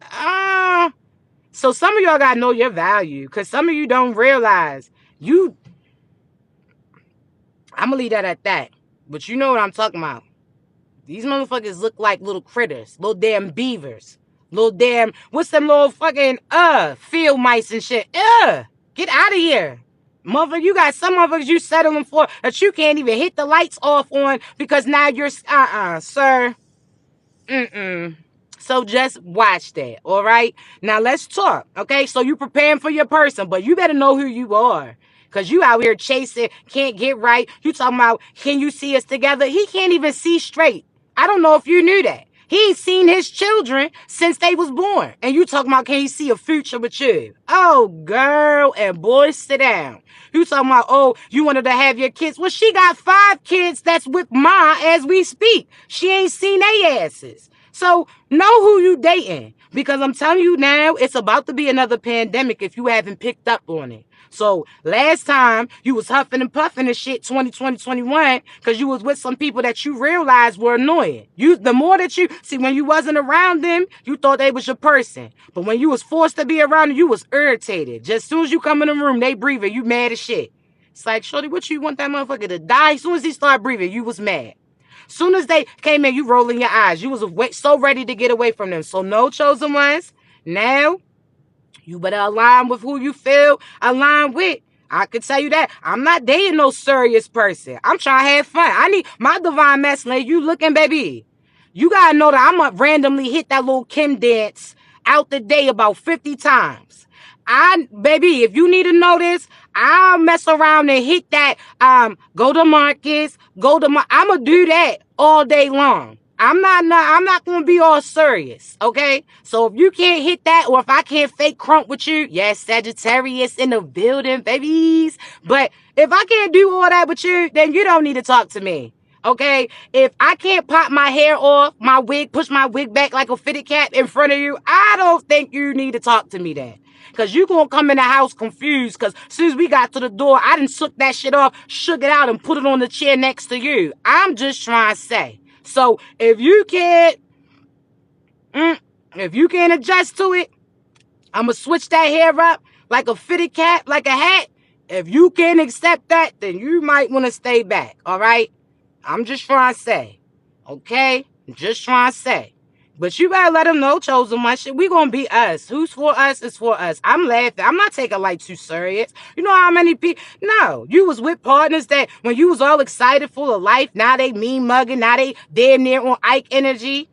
So some of y'all got to know your value because some of you don't realize you... I'm going to leave that at that. But you know what I'm talking about. These motherfuckers look like little critters. Little damn beavers. Little damn... What's them little fucking, field mice and shit? Get out of here. Motherfucker, you got some motherfuckers you settling for that you can't even hit the lights off on because now you're... sir. So just watch that, all right? Now let's talk, okay? So you preparing for your person, but you better know who you are. Because you out here chasing, can't get right. You talking about, can you see us together? He can't even see straight. I don't know if you knew that. He ain't seen his children since they was born. And you talking about, can he see a future with you? Oh, girl and boy, sit down. You talking about, oh, you wanted to have your kids. Well, she got 5 kids that's with Ma as we speak. She ain't seen they asses. So know who you dating. Because I'm telling you now, it's about to be another pandemic if you haven't picked up on it. So last time you was huffing and puffing and shit 2021 because you was with some people that you realized were annoying. The more that you see, when you wasn't around them, you thought they was your person. But when you was forced to be around them, you was irritated. Just as soon as you come in the room, they breathing, you mad as shit. It's like, shorty, what you want that motherfucker to die? As soon as he started breathing, you was mad. Soon as they came in, you rolling your eyes. You was so ready to get away from them. So no, chosen ones. Now, you better align with who you feel align with. I can tell you that. I'm not dating no serious person. I'm trying to have fun. I need my divine masculine. You looking, baby. You got to know that I'm going to randomly hit that little Kim dance out the day about 50 times. Baby, if you need to know this, I'll mess around and hit that, go to Marcus, I'm going to do that all day long. I'm not going to be all serious, okay? So if you can't hit that or if I can't fake crunk with you, yes, Sagittarius in the building, babies. But if I can't do all that with you, then you don't need to talk to me, okay? If I can't pop my hair off, my wig, push my wig back like a fitted cap in front of you, I don't think you need to talk to me then. Because you going to come in the house confused because as soon as we got to the door, I done shook that shit off, shook it out and put it on the chair next to you. I'm just trying to say. So if you can't adjust to it, I'm going to switch that hair up like a fitted cap, like a hat. If you can't accept that, then you might want to stay back, all right? I'm just trying to say, okay? I'm just trying to say. But you better let them know, chosen one. Shit, we gonna be us. Who's for us is for us. I'm laughing. I'm not taking life too serious. You know how many people... No, you was with partners that when you was all excited, full of life, now they mean mugging, now they damn near on Ike energy.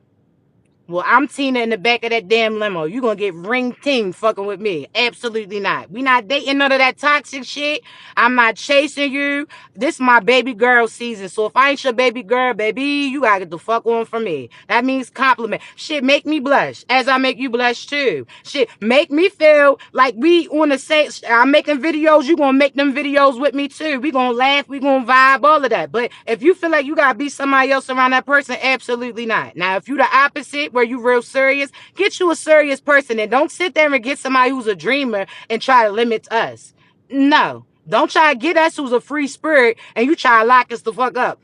Well, I'm Tina in the back of that damn limo. You gonna get ring ting fucking with me. Absolutely not. We not dating none of that toxic shit. I'm not chasing you. This is my baby girl season. So if I ain't your baby girl, baby, you gotta get the fuck on from me. That means compliment. Shit, make me blush as I make you blush too. Shit, make me feel like we on the same... I'm making videos. You gonna make them videos with me too. We gonna laugh. We gonna vibe, all of that. But if you feel like you gotta be somebody else around that person, absolutely not. Now, if you the opposite, where you real serious, get you a serious person and don't sit there and get somebody who's a dreamer and try to limit us. No, don't try to get us who's a free spirit and you try to lock us the fuck up.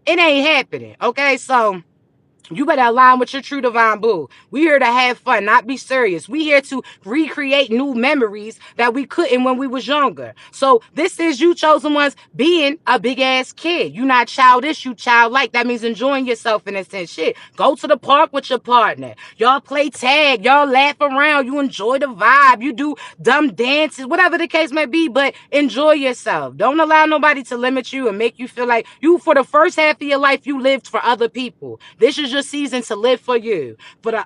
It ain't happening, okay? So You better align with your true divine boo. We here to have fun, not be serious. We here to recreate new memories that we couldn't when we was younger. So this is you chosen ones being a big ass kid. You not childish, you childlike. That means enjoying yourself in a sense. Shit. Go to the park with your partner. Y'all play tag. Y'all laugh around. You enjoy the vibe. You do dumb dances, whatever the case may be, but enjoy yourself. Don't allow nobody to limit you and make you feel like you, for the first half of your life, you lived for other people. This is your season to live for you. For the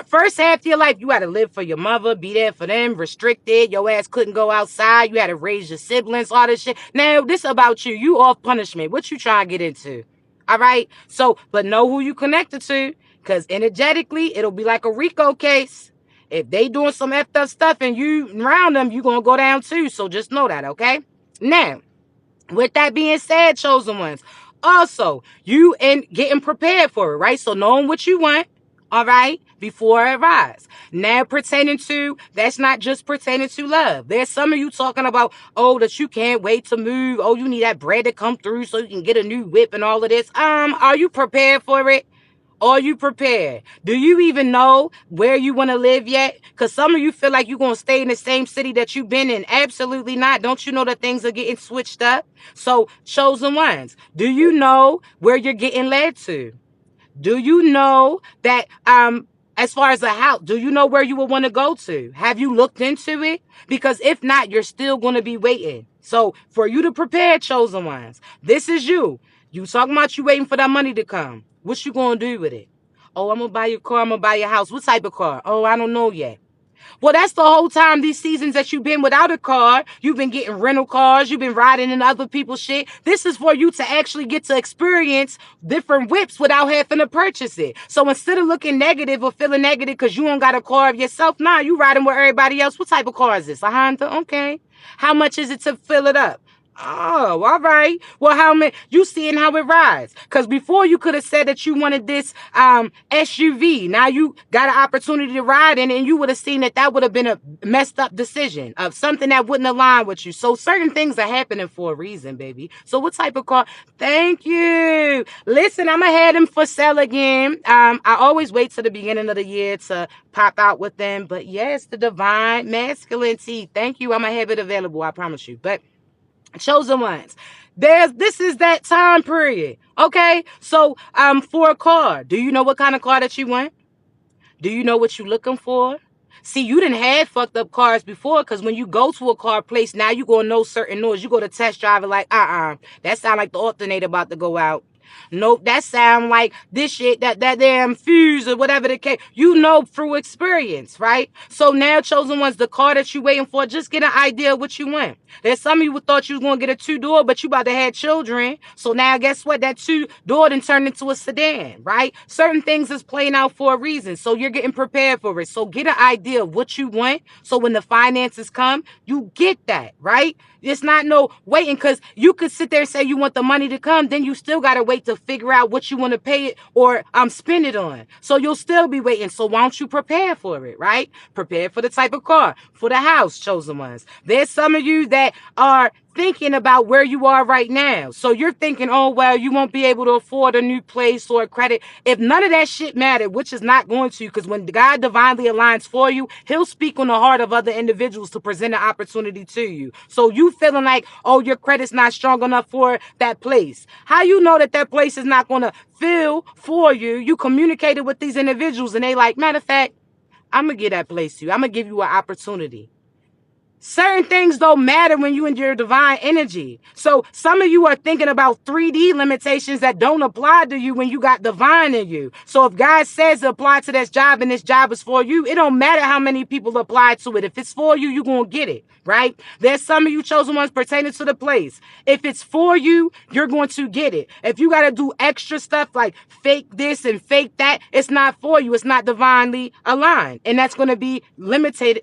first half of your life, you had to live for your mother, be there for them, restricted. Your ass couldn't go outside. You had to raise your siblings, all this shit. Now, this about you. You off punishment. What you trying to get into? All right? So, but know who you connected to, because energetically, it'll be like a RICO case. If they doing some effed up stuff and you around them, you going to go down too. So just know that, okay? Now, with that being said, chosen ones, also, you and getting prepared for it, right? So knowing what you want, all right, before it arrives. Now pertaining to, that's not just pertaining to love. There's some of you talking about, oh, that you can't wait to move. Oh, you need that bread to come through so you can get a new whip and all of this. Are you prepared for it? Are you prepared? Do you even know where you want to live yet? Because some of you feel like you're going to stay in the same city that you've been in. Absolutely not. Don't you know that things are getting switched up? So, chosen ones, do you know where you're getting led to? Do you know that as far as a house, do you know where you would want to go to? Have you looked into it? Because if not, you're still going to be waiting. So for you to prepare, chosen ones, this is you. You talking about you waiting for that money to come. What you going to do with it? Oh, I'm going to buy your car. I'm going to buy your house. What type of car? Oh, I don't know yet. Well, that's the whole time these seasons that you've been without a car. You've been getting rental cars. You've been riding in other people's shit. This is for you to actually get to experience different whips without having to purchase it. So instead of looking negative or feeling negative because you don't got a car of yourself, nah, you riding with everybody else. What type of car is this? A Honda? Okay. How much is it to fill it up? Oh, all right. Well, how many? You seeing how it rides? Because before you could have said that you wanted this SUV. Now you got an opportunity to ride in, and you would have seen that that would have been a messed up decision of something that wouldn't align with you. So certain things are happening for a reason, baby. So what type of car? Thank you. Listen, I'm gonna have them for sale again. I always wait till the beginning of the year to pop out with them, but yes, the divine masculine tea. Thank you. I'm gonna have it available. I promise you. But chosen ones, this is that time period. Okay, so for a car, do you know what kind of car that you want? Do you know what you're looking for? See, you didn't have fucked up cars before, because when you go to a car place, now you gonna know certain noise. You go to test drive it like, that sound like the alternator about to go out. Nope, that sound like this shit, that damn fuse or whatever the case. You know through experience, right? So now, chosen ones, the car that you waiting for, just get an idea of what you want. There's some of you who thought you was gonna get a 2-door, but you about to have children. So now guess what? That 2-door then turned into a sedan, right? Certain things is playing out for a reason. So you're getting prepared for it. So get an idea of what you want. So when the finances come, you get that, right? It's not no waiting, because you could sit there and say you want the money to come, then you still got to wait to figure out what you want to pay it or spend it on. So you'll still be waiting. So why don't you prepare for it, right? Prepare for the type of car, for the house, chosen ones. There's some of you that are thinking about where you are right now. So you're thinking, oh, well, you won't be able to afford a new place or a credit. If none of that shit mattered, which is not going to, because when God divinely aligns for you, he'll speak on the heart of other individuals to present an opportunity to you. So you feeling like, oh, your credit's not strong enough for that place. How you know that that place is not going to fill for you? You communicated with these individuals and they like, matter of fact, I'm going to give that place to you. I'm going to give you an opportunity. Certain things don't matter when you in your divine energy. So some of you are thinking about 3D limitations that don't apply to you when you got divine in you. So if God says to apply to this job and this job is for you, it don't matter how many people apply to it. If it's for you, you're going to get it, right? There's some of you chosen ones pertaining to the place. If it's for you, you're going to get it. If you got to do extra stuff like fake this and fake that, it's not for you. It's not divinely aligned. And that's going to be limiting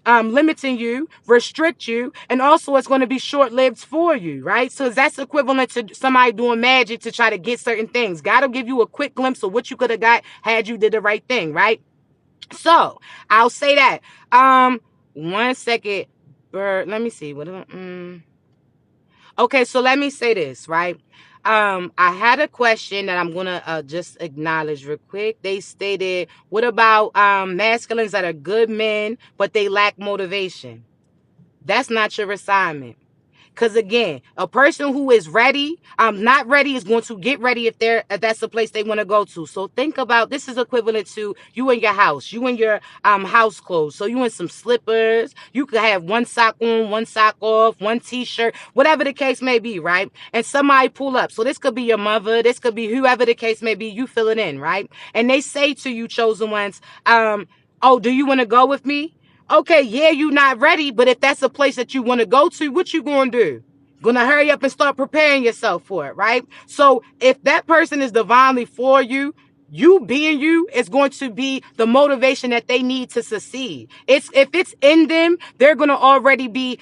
you, restricting you, and also it's going to be short-lived for you, right? So that's equivalent to somebody doing magic to try to get certain things. God will give you a quick glimpse of what you could have got had you did the right thing, right? So I'll say that. 1 second, Bird. Let me see. Okay, so let me say this, right? I had a question that I'm gonna just acknowledge real quick. They stated, "What about masculines that are good men but they lack motivation?" That's not your assignment. Because again, a person who is ready, not ready, is going to get ready if that's the place they want to go to. So think about, this is equivalent to you in your house, you in your house clothes. So you in some slippers, you could have one sock on, one sock off, one t-shirt, whatever the case may be, right? And somebody pull up. So this could be your mother, this could be whoever the case may be, you fill it in, right? And they say to you, chosen ones, oh, do you want to go with me? Okay, yeah, you not ready, but if that's a place that you want to go to, what you gonna do? Gonna hurry up and start preparing yourself for it, right? So if that person is divinely for you, you being you is going to be the motivation that they need to succeed. It's if it's in them, they're gonna already be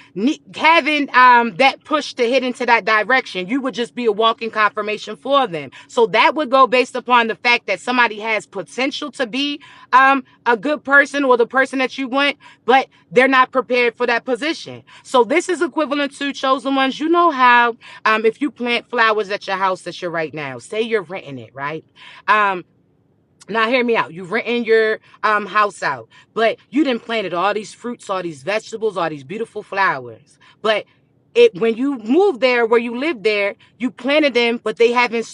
having that push to hit into that direction. You would just be a walking confirmation for them. So that would go based upon the fact that somebody has potential to be a good person or the person that you want, but they're not prepared for that position. So this is equivalent to, chosen ones. You know how if you plant flowers at your house that you're right now, say you're renting it, right? Now hear me out. You've rented your house out, but you didn't planted all these fruits, all these vegetables, all these beautiful flowers. But when you moved there, where you lived there, you planted them, but they haven't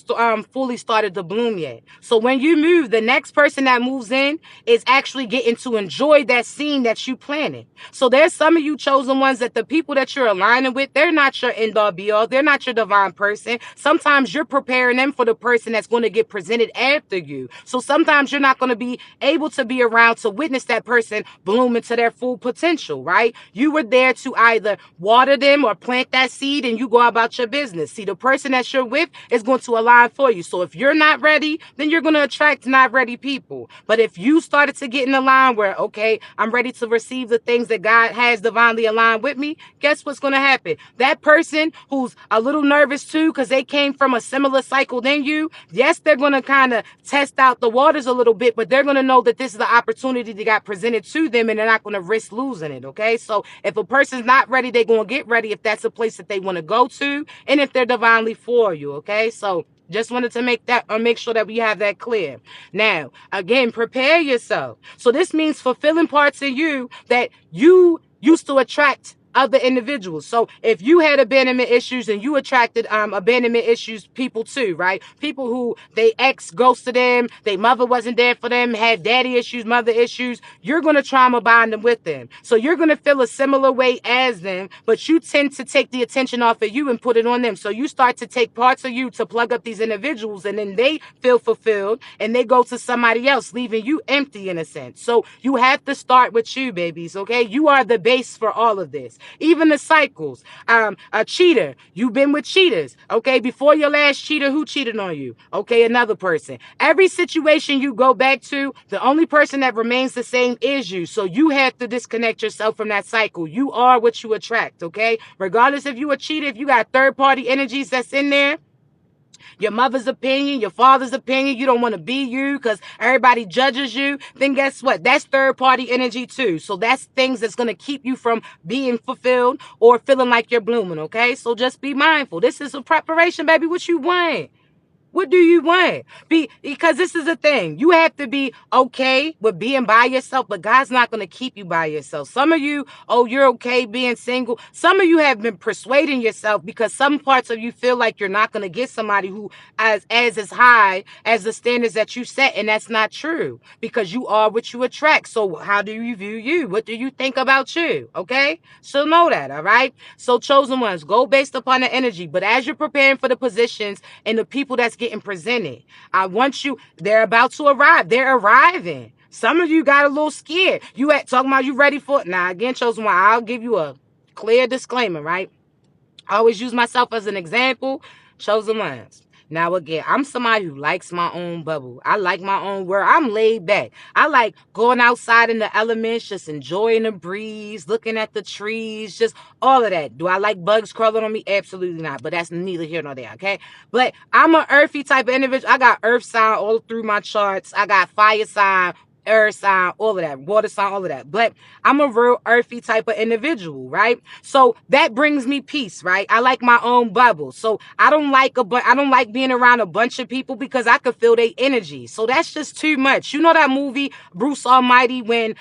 fully started to bloom yet. So when you move, the next person that moves in is actually getting to enjoy that scene that you planted. So there's some of you chosen ones that the people that you're aligning with, they're not your end all be all. They're not your divine person. Sometimes you're preparing them for the person that's going to get presented after you. So sometimes you're not going to be able to be around to witness that person bloom into their full potential, right? You were there to either water them or plant that seed, and you go about your business. See, the person that you're with is going to align for you. So if you're not ready, then you're going to attract not ready people. But if you started to get in the line where, okay, I'm ready to receive the things that God has divinely aligned with me, guess what's going to happen? That person who's a little nervous too, because they came from a similar cycle than you, yes, they're going to kind of test out the waters a little bit, but they're going to know that this is the opportunity that got presented to them, and they're not going to risk losing it, okay? So if a person's not ready, they're going to get ready if that's a place that they want to go to, and if they're divinely for you, okay? So just wanted to make sure that we have that clear. Now, again, prepare yourself. So this means fulfilling parts in you that you used to attract other individuals. So if you had abandonment issues and you attracted abandonment issues people too, right? People who they ex ghosted them, their mother wasn't there for them, had daddy issues, mother issues, you're going to trauma bond them with them. So you're going to feel a similar way as them, but you tend to take the attention off of you and put it on them. So you start to take parts of you to plug up these individuals, and then they feel fulfilled and they go to somebody else, leaving you empty in a sense. So you have to start with you, babies, okay? You are the base for all of this. Even the cycles. A cheater. You've been with cheaters. Okay. Before your last cheater, who cheated on you? Okay. Another person. Every situation you go back to, the only person that remains the same is you. So you have to disconnect yourself from that cycle. You are what you attract. Okay. Regardless if you a cheater, if you got third party energies that's in there, your mother's opinion, your father's opinion, you don't want to be you because everybody judges you, then guess what? That's third party energy too. So that's things that's going to keep you from being fulfilled or feeling like you're blooming, okay? So just be mindful. This is a preparation, baby. What you want? What do you want? Because this is the thing. You have to be okay with being by yourself, but God's not going to keep you by yourself. Some of you, oh, you're okay being single. Some of you have been persuading yourself because some parts of you feel like you're not going to get somebody who as high as the standards that you set, and that's not true because you are what you attract. So how do you view you? What do you think about you? Okay? So know that, all right? So chosen ones, go based upon the energy, but as you're preparing for the positions and the people that's getting presented, I want you, they're about to arrive. They're arriving. Some of you got a little scared. You talking about you ready for it? Now, again, chosen one, I'll give you a clear disclaimer, right? I always use myself as an example. Chosen ones. Now, again, I'm somebody who likes my own bubble. I like my own world. I'm laid back. I like going outside in the elements, just enjoying the breeze, looking at the trees, just all of that. Do I like bugs crawling on me? Absolutely not. But that's neither here nor there, okay? But I'm an earthy type of individual. I got earth sign all through my charts. I got fire sign air sign, all of that, water sign, all of that. But I'm a real earthy type of individual, right? So that brings me peace, right? I like my own bubble. So I don't like being around a bunch of people because I could feel their energy. So that's just too much. You know that movie Bruce Almighty when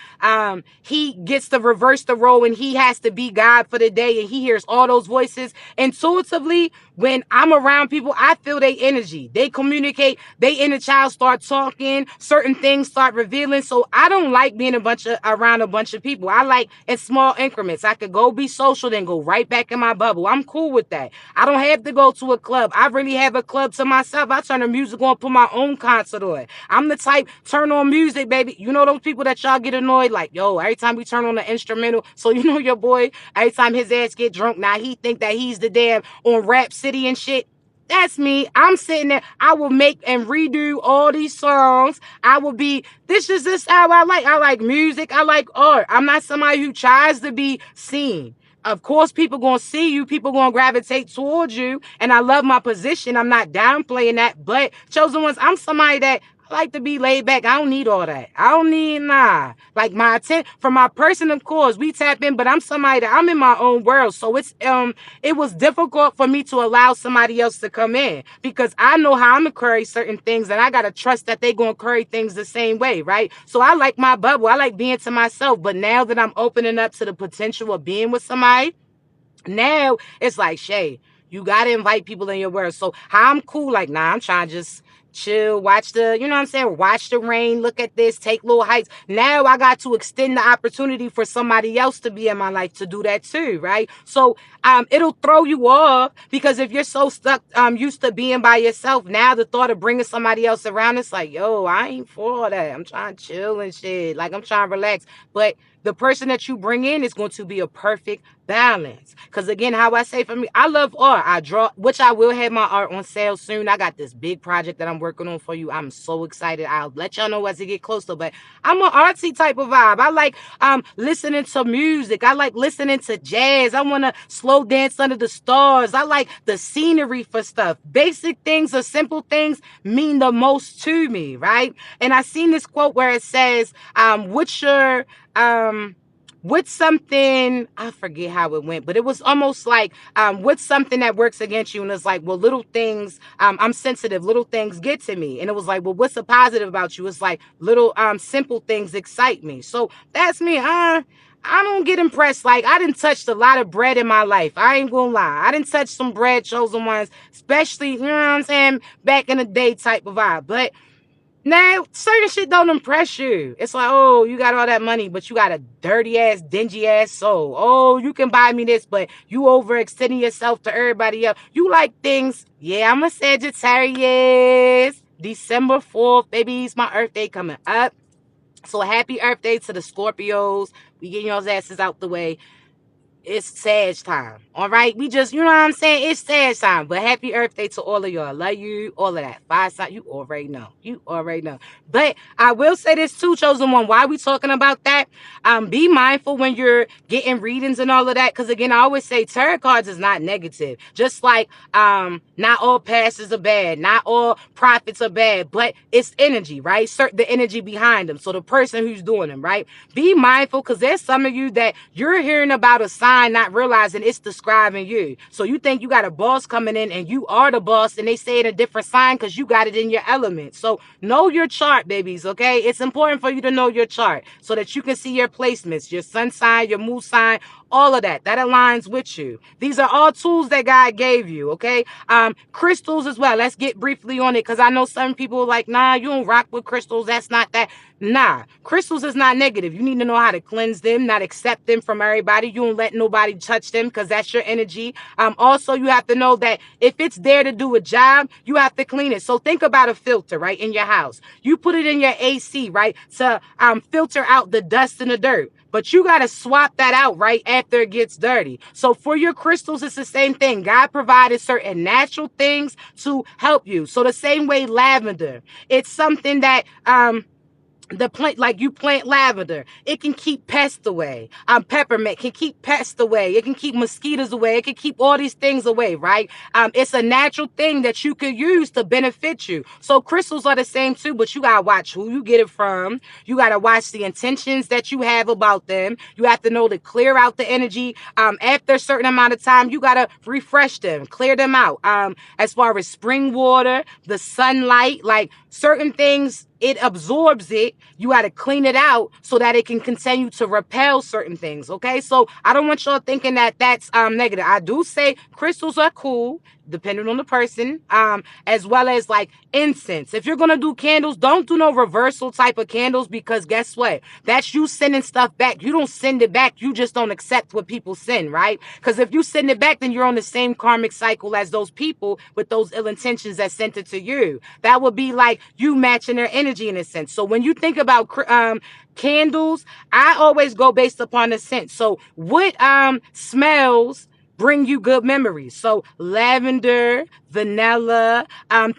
he gets to reverse the role and he has to be God for the day and he hears all those voices intuitively. When I'm around people, I feel their energy. They communicate. They inner child start talking. Certain things start revealing. So I don't like being around a bunch of people. I like in small increments. I could go be social, then go right back in my bubble. I'm cool with that. I don't have to go to a club. I really have a club to myself. I turn the music on, put my own concert on. I'm the type, turn on music, baby. You know those people that y'all get annoyed? Like, yo, every time we turn on the instrumental. So you know your boy, every time his ass get drunk, now he think that he's the damn on Rap City and shit. That's me. I'm sitting there. I will make and redo all these songs. I will be, this is just how I like. I like music. I like art. I'm not somebody who tries to be seen. Of course, people going to see you. People going to gravitate towards you. And I love my position. I'm not downplaying that. But chosen ones, I'm somebody that I like to be laid back. I don't need all that. I don't need, nah. Like my attention, for my person, of course, we tap in, but I'm somebody that I'm in my own world. So it was difficult for me to allow somebody else to come in because I know how I'm going to carry certain things and I got to trust that they going to carry things the same way, right? So I like my bubble. I like being to myself. But now that I'm opening up to the potential of being with somebody, now it's like, Shay, you got to invite people in your world. So how I'm cool, like, nah, I'm trying to just chill, watch the, you know what I'm saying? Watch the rain, look at this, take little hikes. Now I got to extend the opportunity for somebody else to be in my life to do that too, right? So it'll throw you off because if you're so stuck, used to being by yourself, now the thought of bringing somebody else around, it's like, yo, I ain't for all that. I'm trying to chill and shit. Like I'm trying to relax. But the person that you bring in is going to be a perfect balance. Because again, how I say for me, I love art. I draw, which I will have my art on sale soon. I got this big project that I'm working on for you. I'm so excited. I'll let y'all know as it get closer. But I'm an artsy type of vibe. I like listening to music. I like listening to jazz. I want to slow dance under the stars. I like the scenery for stuff. Basic things or simple things mean the most to me, right? And I seen this quote where it says, what's something, I forget how it went, but it was almost like, what's something that works against you? And it's like, well, little things, I'm sensitive, little things get to me. And it was like, well, what's a positive about you? It's like little, simple things excite me. So that's me. I don't get impressed. Like, I didn't touch a lot of bread in my life. I ain't gonna lie. I didn't touch some bread, chosen ones, especially, you know what I'm saying, back in the day type of vibe. But now, certain shit don't impress you. It's like, oh, you got all that money, but you got a dirty ass, dingy ass soul. Oh, you can buy me this, but you overextending yourself to everybody else. You like things. Yeah, I'm a Sagittarius. December 4th, baby, it's my Earth Day coming up. So happy Earth Day to the Scorpios. We getting y'all's asses out the way. It's Sag time. All right. We just, you know what I'm saying? It's Sag time. But happy Earth Day to all of y'all. Love you. All of that. 5 sign. You already know. You already know. But I will say this too, chosen one. Why are we talking about that? Be mindful when you're getting readings and all of that. Because again, I always say tarot cards is not negative. Just like not all pastors are bad. Not all prophets are bad. But it's energy, right? The energy behind them. So the person who's doing them, right? Be mindful because there's some of you that you're hearing about a sign not realizing it's describing you. So you think you got a boss coming in and you are the boss and they say it a different sign because you got it in your element. So know your chart, babies, okay? It's important for you to know your chart so that you can see your placements, your sun sign, your moon sign, all of that. That aligns with you. These are all tools that God gave you, okay? Crystals as well. Let's get briefly on it because I know some people are like, nah, you don't rock with crystals. That's not that. Nah, crystals is not negative. You need to know how to cleanse them, not accept them from everybody. You don't let nobody touch them because that's your energy. Also, you have to know that if it's there to do a job, you have to clean it. So think about a filter, right, in your house. You put it in your AC, right, to filter out the dust and the dirt. But you got to swap that out right after it gets dirty. So for your crystals, it's the same thing. God provided certain natural things to help you. So the same way lavender, it's something that the plant, like you plant lavender, it can keep pests away. Peppermint can keep pests away. It can keep mosquitoes away. It can keep all these things away, right? It's a natural thing that you could use to benefit you. So crystals are the same too, but you gotta watch who you get it from. You gotta watch the intentions that you have about them. You have to know to clear out the energy. After a certain amount of time, you gotta refresh them, clear them out. As far as spring water, the sunlight, like certain things, it absorbs it. You got to clean it out so that it can continue to repel certain things. Okay, so I don't want y'all thinking that that's negative. I do say crystals are cool depending on the person, as well as like incense. If you're gonna do candles, don't do no reversal type of candles, because guess what, that's you sending stuff back. You don't send it back, you just don't accept what people send, right? Because if you send it back, then you're on the same karmic cycle as those people with those ill intentions that sent it to you. That would be like you matching their energy in a sense. So when you think about candles, I always go based upon the scent. So what smells bring you good memories? So lavender, vanilla.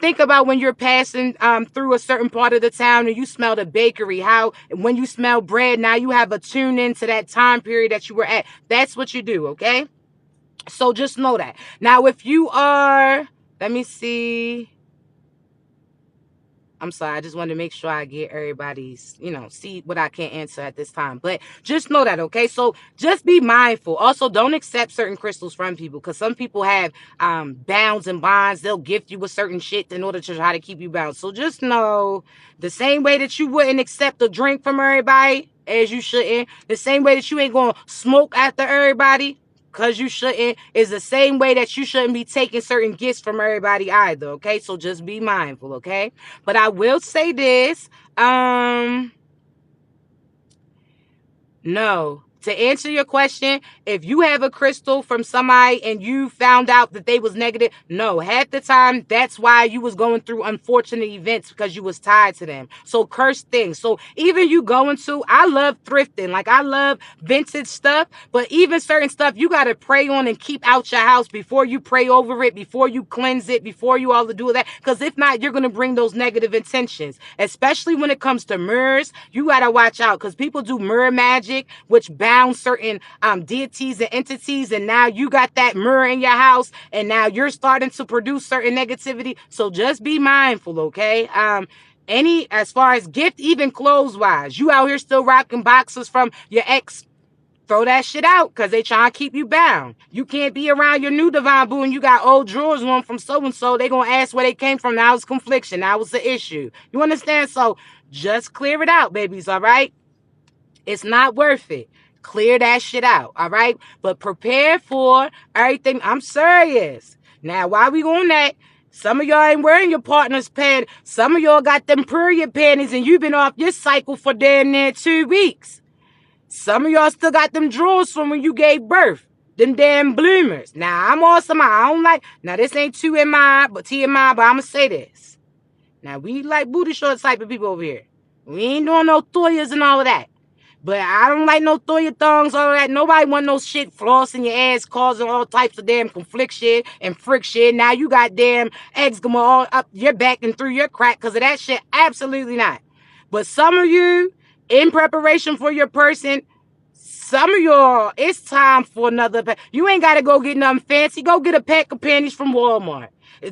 Think about when you're passing through a certain part of the town and you smell the bakery. How when you smell bread, now you have a tune into that time period that you were at. That's what you do, okay? So just know that. Now, if you are, let me see. I'm sorry, I just wanted to make sure I get everybody's, see what I can't answer at this time. But just know that, okay? So just be mindful. Also, don't accept certain crystals from people, because some people have bounds and bonds. They'll gift you with certain shit in order to try to keep you bound. So just know, the same way that you wouldn't accept a drink from everybody, as you shouldn't, the same way that you ain't going to smoke after everybody, because you shouldn't, is the same way that you shouldn't be taking certain gifts from everybody either, okay? So just be mindful, okay? But I will say this, no. To answer your question, if you have a crystal from somebody and you found out that they was negative, no. Half the time, that's why you was going through unfortunate events, because you was tied to them. So cursed things. So even you going to, I love thrifting. Like, I love vintage stuff, but even certain stuff you got to pray on and keep out your house before you pray over it, before you cleanse it, before you all to do that. Because if not, you're going to bring those negative intentions. Especially when it comes to mirrors, you got to watch out, because people do mirror magic, which bound certain deities and entities, and now you got that mirror in your house, and now you're starting to produce certain negativity. So just be mindful, okay? As far as gift, even clothes wise, you out here still rocking boxes from your ex, throw that shit out, because they trying to keep you bound. You can't be around your new divine boo and you got old drawers on from so-and-so. They gonna ask where they came from. Now it's confliction. Now it's the issue. You understand? So just clear it out, babies, all right? It's not worth it. Clear that shit out, all right? But prepare for everything. I'm serious. Now, while we on that, some of y'all ain't wearing your partner's pants. Some of y'all got them period panties and you've been off your cycle for damn near 2 weeks. Some of y'all still got them drawers from when you gave birth. Them damn bloomers. Now, I'm awesome. I don't like, now this ain't TMI, but I'm going to say this. Now, we like booty short type of people over here. We ain't doing no Thoyas and all of that. But I don't like no Thoya thongs, all that. Nobody want no shit flossing your ass, causing all types of damn confliction and friction. Now you got damn eczema all up your back and through your crack because of that shit. Absolutely not. But some of you, in preparation for your person, some of y'all, it's time for another pack. You ain't got to go get nothing fancy. Go get a pack of panties from Walmart.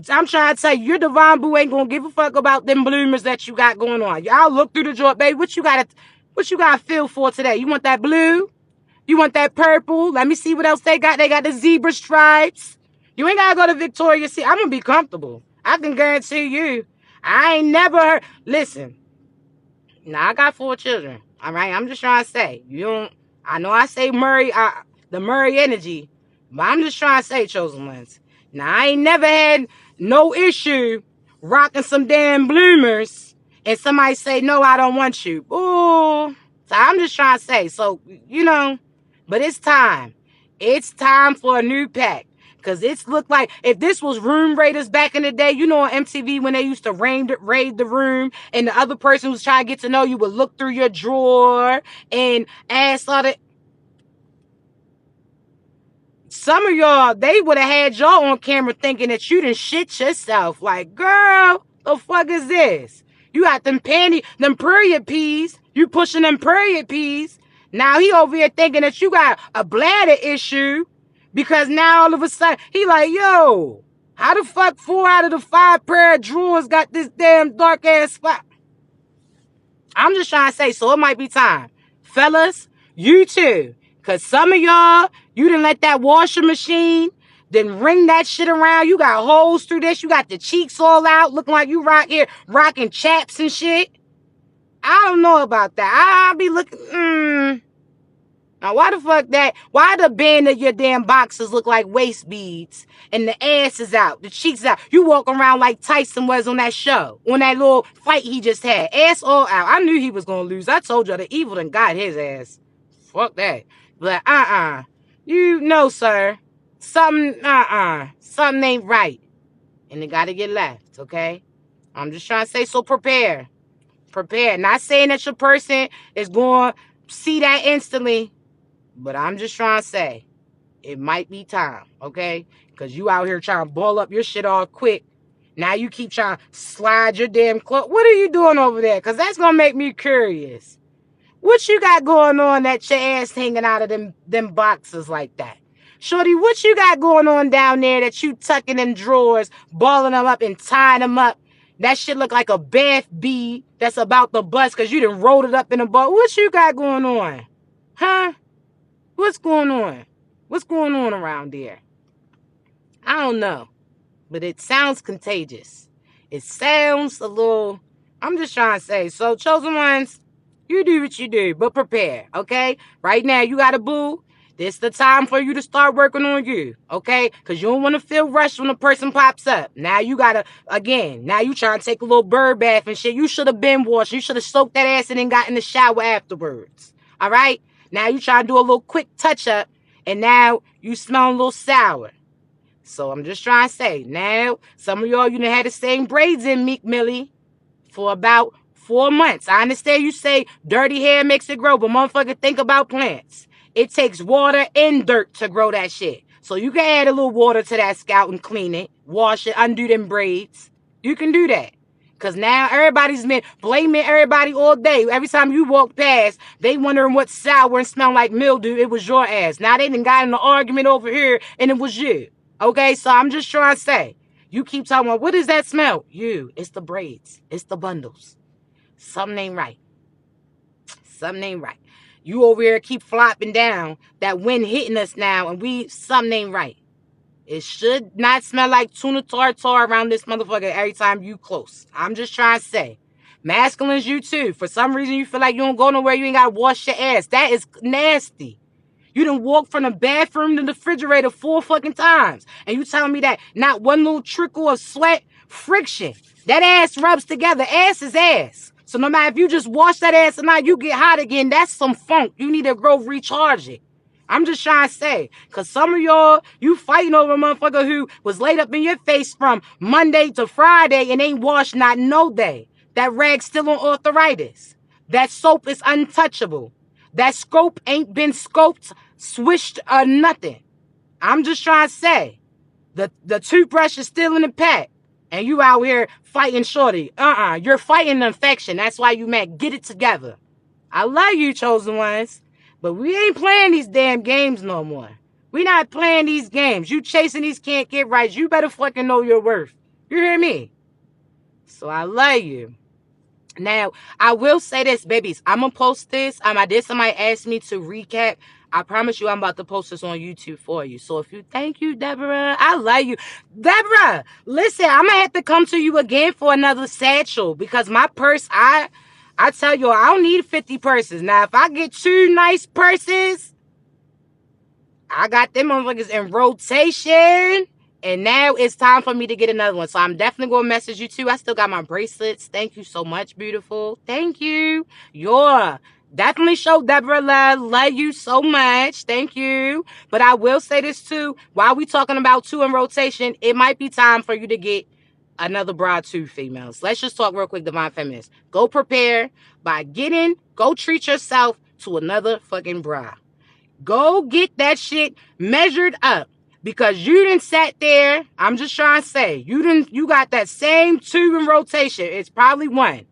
I'm trying to tell you, your divine boo ain't going to give a fuck about them bloomers that you got going on. Y'all look through the drawer, baby. What you got to feel for today? You want that blue? You want that purple? Let me see what else they got. They got the zebra stripes. You ain't got to go to Victoria's Secret. I'm going to be comfortable. I can guarantee you. I ain't never heard. Listen. Now, I got 4 children. All right? I'm just trying to say. I know I say Murray, the Murray energy. But I'm just trying to say, chosen ones. Now, I ain't never had no issue rocking some damn bloomers and somebody say, no, I don't want you. Ooh. So I'm just trying to say, so, but it's time. It's time for a new pack. Because it's looked like, if this was Room Raiders back in the day, on MTV when they used to raid the room and the other person who's trying to get to know you would look through your drawer and ask all the... Some of y'all, they would have had y'all on camera thinking that you done shit yourself. Like, girl, the fuck is this? You got them period peas. You pushing them period peas. Now he over here thinking that you got a bladder issue because now all of a sudden he like, yo, how the fuck 4 out of the 5 pair of drawers got this damn dark ass spot? I'm just trying to say, so it might be time. Fellas, you too. Because some of y'all, you didn't let that washing machine, then ring that shit around. You got holes through this. You got the cheeks all out, looking like you right here rocking chaps and shit. I don't know about that. I'll be looking, Now, why the fuck that? Why the band of your damn boxes look like waist beads and the ass is out, the cheeks out? You walk around like Tyson was on that show, on that little fight he just had. Ass all out. I knew he was going to lose. I told you the evil done got his ass. Fuck that. But, You know, sir. Something ain't right. And it got to get left, okay? I'm just trying to say, so prepare. Prepare. Not saying that your person is going to see that instantly. But I'm just trying to say, it might be time, okay? Because you out here trying to ball up your shit all quick. Now you keep trying to slide your damn clothes. What are you doing over there? Because that's going to make me curious. What you got going on that your ass hanging out of them boxes like that? Shorty, what you got going on down there that you tucking them drawers, balling them up and tying them up? That shit look like a bath bead that's about to bust because you done rolled it up in a ball. What you got going on? Huh? What's going on? What's going on around there? I don't know. But it sounds contagious. It sounds a little... I'm just trying to say. So, chosen ones, you do what you do. But prepare, okay? Right now, you got a boo. This the time for you to start working on you, okay? Because you don't want to feel rushed when a person pops up. Now you got to, again, now you trying to take a little bird bath and shit. You should have been washed. You should have soaked that ass and then got in the shower afterwards. All right? Now you try to do a little quick touch-up, and now you smell a little sour. So I'm just trying to say, now, some of y'all, you done had the same braids in, Meek Millie, for about 4 months. I understand you say dirty hair makes it grow, but motherfucker, think about plants. It takes water and dirt to grow that shit. So you can add a little water to that scalp and clean it, wash it, undo them braids. You can do that. Because now everybody's been blaming everybody all day. Every time you walk past, they wondering what's sour and smell like mildew. It was your ass. Now they done got in an argument over here and it was you. Okay, so I'm just trying to say, you keep talking about, what does that smell? You. It's the braids. It's the bundles. Something ain't right. Something ain't right. You over here keep flopping down. That wind hitting us now and something ain't right. It should not smell like tuna tartare around this motherfucker every time you close. I'm just trying to say. Masculines, you too. For some reason, you feel like you don't go nowhere. You ain't got to wash your ass. That is nasty. You done walk from the bathroom to the refrigerator 4 fucking times. And you telling me that not one little trickle of sweat, friction. That ass rubs together. Ass is ass. So no matter if you just wash that ass or not, you get hot again. That's some funk. You need to go recharge it. I'm just trying to say, because some of y'all, you fighting over a motherfucker who was laid up in your face from Monday to Friday and ain't washed not no day. That rag's still on arthritis. That soap is untouchable. That scope ain't been scoped, swished, or nothing. I'm just trying to say, the toothbrush is still in the pack. And you out here fighting shorty. You're fighting the infection. That's why you mad. Get it together. I love you, chosen ones. But we ain't playing these damn games no more. We not playing these games. You chasing these can't get right. You better fucking know your worth. You hear me? So I love you. Now, I will say this, babies. I'm going to post this. I did somebody ask me to recap. I promise you I'm about to post this on YouTube for you. So if you, thank you, Deborah. I love you. Deborah, listen, I'm going to have to come to you again for another satchel because my purse, I tell you, I don't need 50 purses. Now, if I get 2 nice purses, I got them motherfuckers in rotation. And now it's time for me to get another one. So I'm definitely going to message you too. I still got my bracelets. Thank you so much, beautiful. Thank you. You're definitely show Deborah love. Love you so much. Thank you. But I will say this too. While we talking about 2 in rotation, it might be time for you to get another bra too, females. Let's just talk real quick, Divine Feminist. Go prepare by go treat yourself to another fucking bra. Go get that shit measured up. Because you didn't sat there, I'm just trying to say, you got that same 2 in rotation. It's probably 1.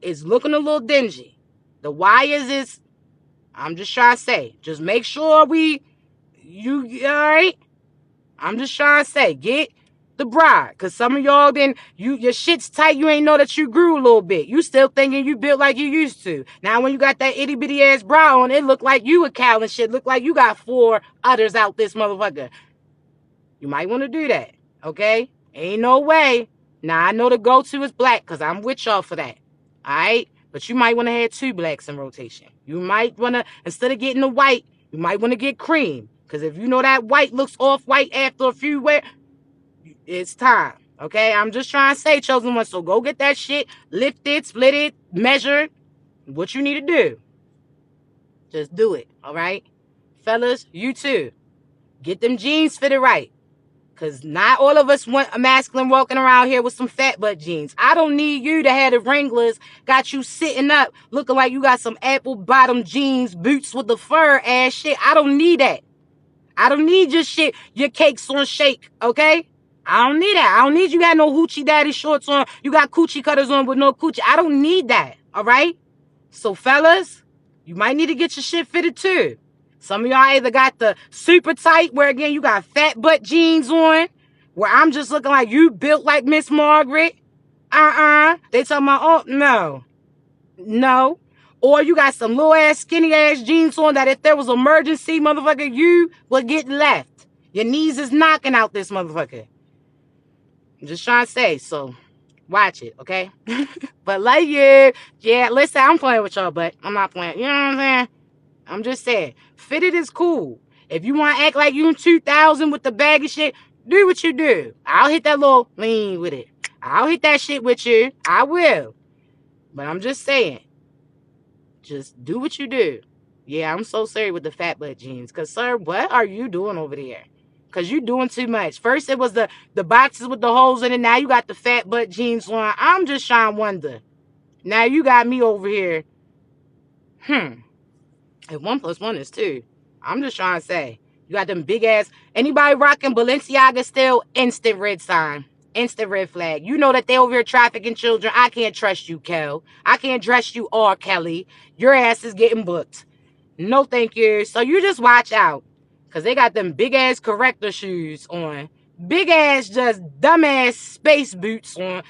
It's looking a little dingy. The wires is, I'm just trying to say, just make sure you all right? I'm just trying to say, get the bride. Because some of y'all your shit's tight. You ain't know that you grew a little bit. You still thinking you built like you used to. Now, when you got that itty bitty ass bra on, it look like you a cow and shit. Look like you got 4 udders out this motherfucker. You might want to do that, okay? Ain't no way. Now, I know the go-to is black because I'm with y'all for that, all right? But you might want to have 2 blacks in rotation. You might want to, instead of getting the white, you might want to get cream. Because if you know that white looks off-white after a few wear, it's time, okay? I'm just trying to say, chosen one. So go get that shit, lift it, split it, measure it. What you need to do, just do it, all right? Fellas, you too. Get them jeans fitted right. Because not all of us want a masculine walking around here with some fat butt jeans. I don't need you to have the Wranglers got you sitting up looking like you got some apple bottom jeans, boots with the fur ass shit. I don't need that. I don't need your shit, your cakes on shake, okay? I don't need that. I don't need you got no hoochie daddy shorts on. You got coochie cutters on with no coochie. I don't need that, all right? So, fellas, you might need to get your shit fitted too. Some of y'all either got the super tight, where again, you got fat butt jeans on, where I'm just looking like you built like Miss Margaret. They talking about, oh, no. No. Or you got some little ass, skinny ass jeans on that if there was emergency, motherfucker, you would get left. Your knees is knocking out this motherfucker. I'm just trying to say, so watch it, okay? But like you, yeah, listen, I'm playing with y'all, but I'm not playing. You know what I'm saying? I'm just saying, fitted is cool. If you want to act like you in 2000 with the baggy shit, do what you do. I'll hit that little lean with it. I'll hit that shit with you. I will. But I'm just saying, just do what you do. Yeah, I'm so sorry with the fat butt jeans. Because, sir, what are you doing over there? Because you doing too much. First, it was the boxes with the holes in it. Now you got the fat butt jeans on. I'm just trying to wonder. Now you got me over here. If 1 + 1 is 2, I'm just trying to say, you got them big ass. Anybody rocking Balenciaga still, instant red sign, instant red flag. You know that they over here trafficking children. I can't trust you, Kel. I can't trust you, R. Kelly. Your ass is getting booked. No, thank you. So you just watch out, cause they got them big ass corrector shoes on, big ass just dumb ass space boots on.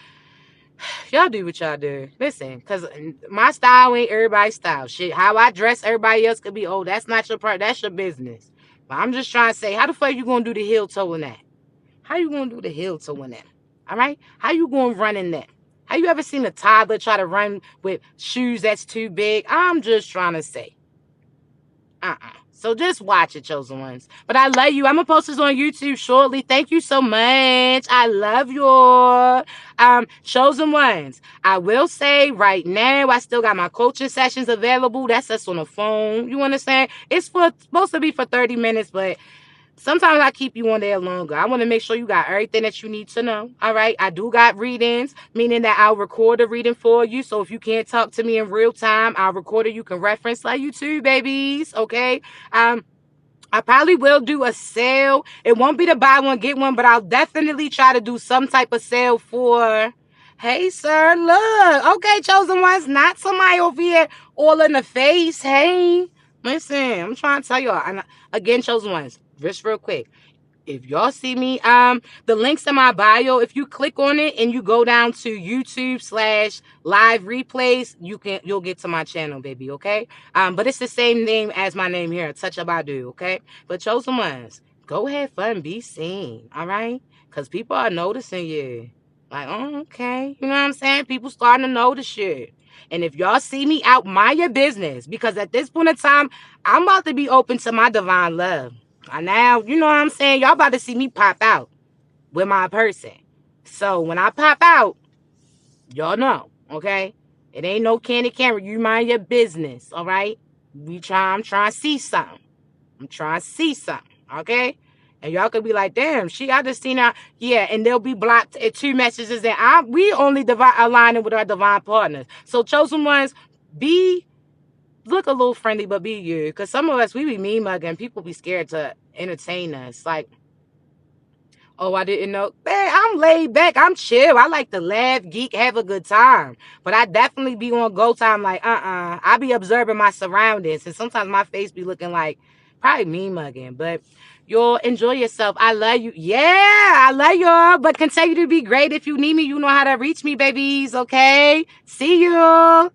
Y'all do what y'all do. Listen, because my style ain't everybody's style. Shit, how I dress, everybody else could be, oh, that's not your part. That's your business. But I'm just trying to say, how the fuck you going to do the heel toe in that? How you going to do the heel toe in that? All right? How you going to run in that? Have you ever seen a toddler try to run with shoes that's too big? I'm just trying to say. So just watch it, chosen ones. But I love you. I'm going to post this on YouTube shortly. Thank you so much. I love you. Chosen ones. I will say right now, I still got my coaching sessions available. That's us on the phone. You understand? It's supposed to be for 30 minutes, but sometimes I keep you on there longer. I want to make sure you got everything that you need to know. All right. I do got readings, meaning that I'll record a reading for you. So if you can't talk to me in real time, I'll record it. You can reference like you too, babies. Okay. I probably will do a sale. It won't be the buy one, get one, but I'll definitely try to do some type of sale for, hey, sir, look. Okay, chosen ones, not somebody over here all in the face. Hey, listen, I'm trying to tell y'all. And again, chosen ones, just real quick. If y'all see me, the link's in my bio. If you click on it and you go down to YouTube/live replays, you'll get to my channel, baby. Okay. But it's the same name as my name here, Touch Up I Do. Okay. But chosen ones, go have fun, be seen. All right. Cause people are noticing you. Like, oh, okay. You know what I'm saying? People starting to notice you. And if y'all see me out, mind your business. Because at this point in time, I'm about to be open to my divine love. Now, you know what I'm saying? Y'all about to see me pop out with my person. So when I pop out, y'all know, okay? It ain't no candy camera. You mind your business, all right? I'm trying to see something. I'm trying to see something, okay? And y'all could be like, damn, I just seen her. Yeah, and they'll be blocked at 2 messages. And we only aligning with our divine partners. So chosen ones, look a little friendly, but be you. Because some of us, we be mean mugging. People be scared to entertain us. Like, Oh, I didn't know. Man, I'm laid back. I'm chill. I like to laugh, geek, have a good time. But I definitely be on go time like, I be observing my surroundings. And sometimes my face be looking like probably me mugging. But y'all enjoy yourself. I love you. Yeah, I love y'all. But continue to be great. If you need me, you know how to reach me, babies. Okay? See you.